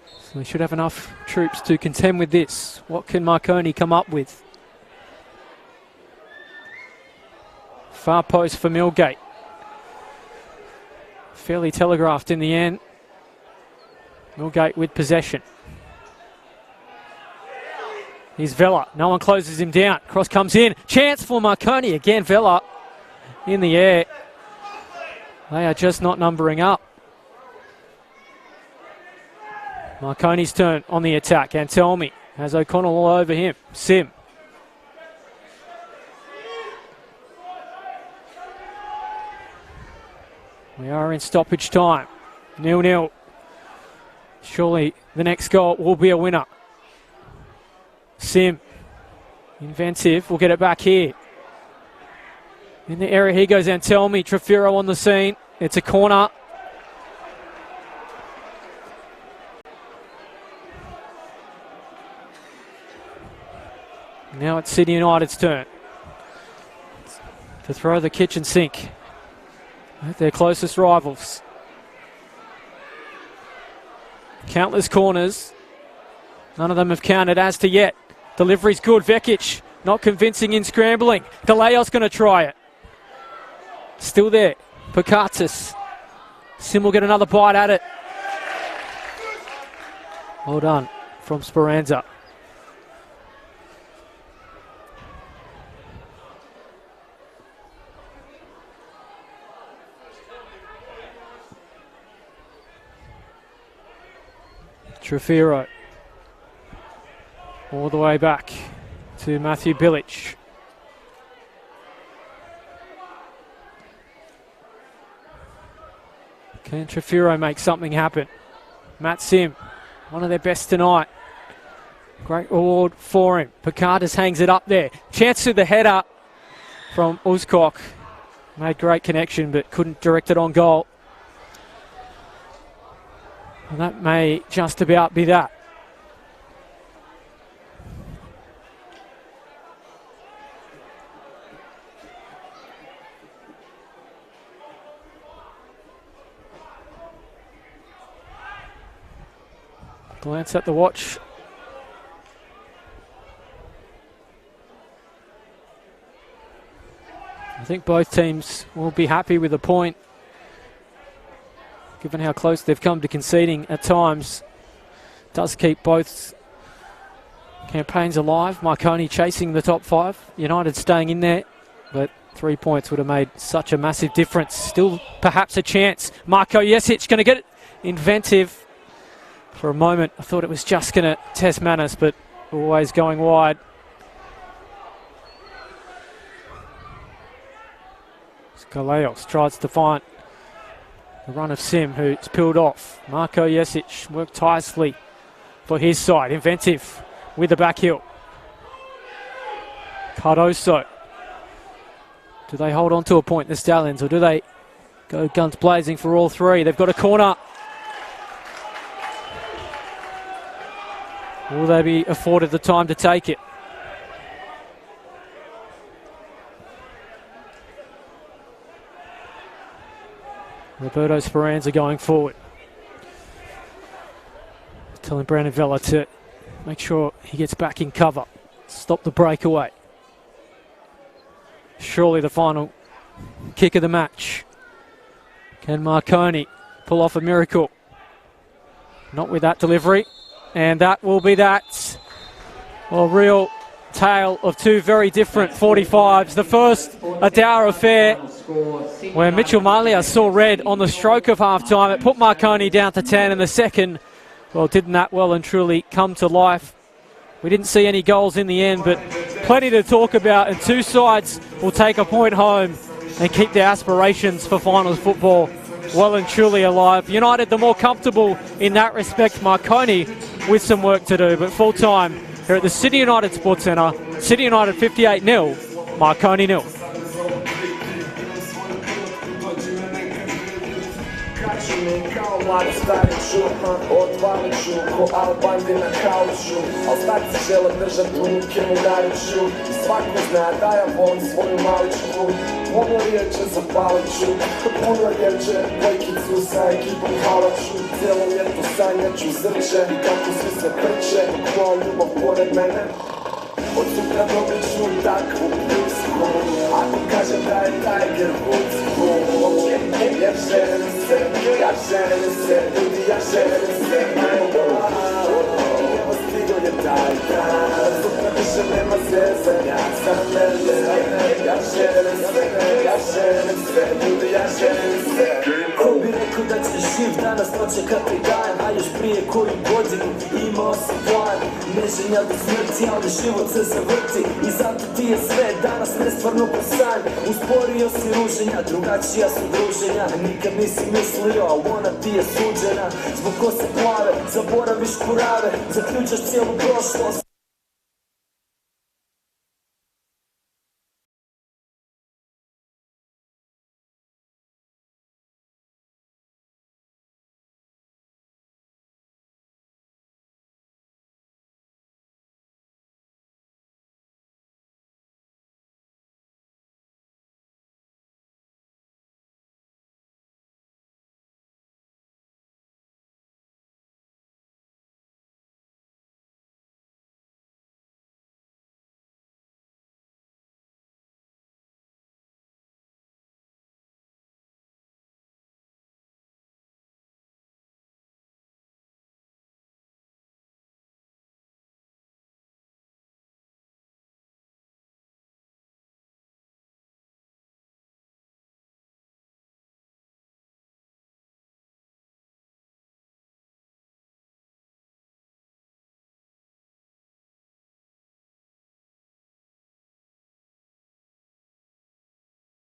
So they should have enough troops to contend with this. What can Marconi come up with? Far post for Millgate. Fairly telegraphed in the end. Millgate with possession. Here's Vella. No one closes him down. Cross comes in. Chance for Marconi. Again, Vella in the air. They are just not numbering up. Marconi's turn on the attack. Antelmi has O'Connell all over him. Sim. We are in stoppage time. 0-0. Surely the next goal will be a winner. Sim. Inventive. We'll get it back here. In the area, here goes Antelmi. Trefiro on the scene. It's a corner. Now it's Sydney United's turn to throw the kitchen sink at their closest rivals. Countless corners. None of them have counted as to yet. Delivery's good. Vekic not convincing in scrambling. Galeos going to try it. Still there. Pakatis. Sim will get another bite at it. Well done from Speranza. Trefiro. All the way back to Matthew Bilic. Can Trefiro make something happen? Matt Sim, one of their best tonight. Great reward for him. Picardus hangs it up there. Chance to the header from Uzcock. Made great connection but couldn't direct it on goal. And that may just about be that. Glance at the watch. I think both teams will be happy with a point, given how close they've come to conceding at times. Does keep both campaigns alive. Marconi chasing the top five. United staying in there, but 3 points would have made such a massive difference. Still perhaps a chance. Marko Jesic going to get it. Inventive. For a moment, I thought it was just going to test Manus, but always going wide. Galeos tries to find the run of Sim, who's peeled off. Marko Jesic worked tirelessly for his side. Inventive with the back heel. Cardoso. Do they hold on to a point, the Stallions, or do they go guns blazing for all three? They've got a corner. Will they be afforded the time to take it? Roberto Speranza going forward. Telling Brandon Vella to make sure he gets back in cover. Stop the breakaway. Surely the final kick of the match. Can Marconi pull off a miracle? Not with that delivery. And that will be that. Well, real tale of two very different 45s. The first, a dour affair, where Mitchell Malia saw red on the stroke of half-time. It put Marconi down to 10, and the second, well, didn't that well and truly come to life. We didn't see any goals in the end, but plenty to talk about, and two sides will take a point home and keep their aspirations for finals football well and truly alive. United the more comfortable in that respect. Marconi with some work to do, but full time here at the City United Sports Centre. City United 58-0, Marconi 0. Kao mladi stariću, odvalit ću ko Albandi na kauču, al starci žele držat ruke u nariću i svako zna da ja volim svoju maličku. Puno riječe zapalit ću, puno riječe dvojkicu sa ekipom halaću. Cijelo ljeto sanjaću zrče, kako svi se prče, moja ljubav pored mene. Od sutra dobit ću takvu plisku, ako kažem da je Tiger Woods cool. Ja želim se, ljudi, ja želim se. Evo stigo je taj dan, sutra više nema zezanja za mene. Ja želim se, ljudi, ja želim se. Ko bi rekao da ćeš živ danas dočekati dan, a još prije koju godinu imao sam plan. Ne ženja do smrti, ali život se zavrti i zato ti je sve danas nestvarno ko san. Usporio si ruženja, drugačija su druženja. Nikad nisi mislio, a ona ti je suđena. Zbog kose plave, zaboraviš kurave, zaključaš cijelu prošlost.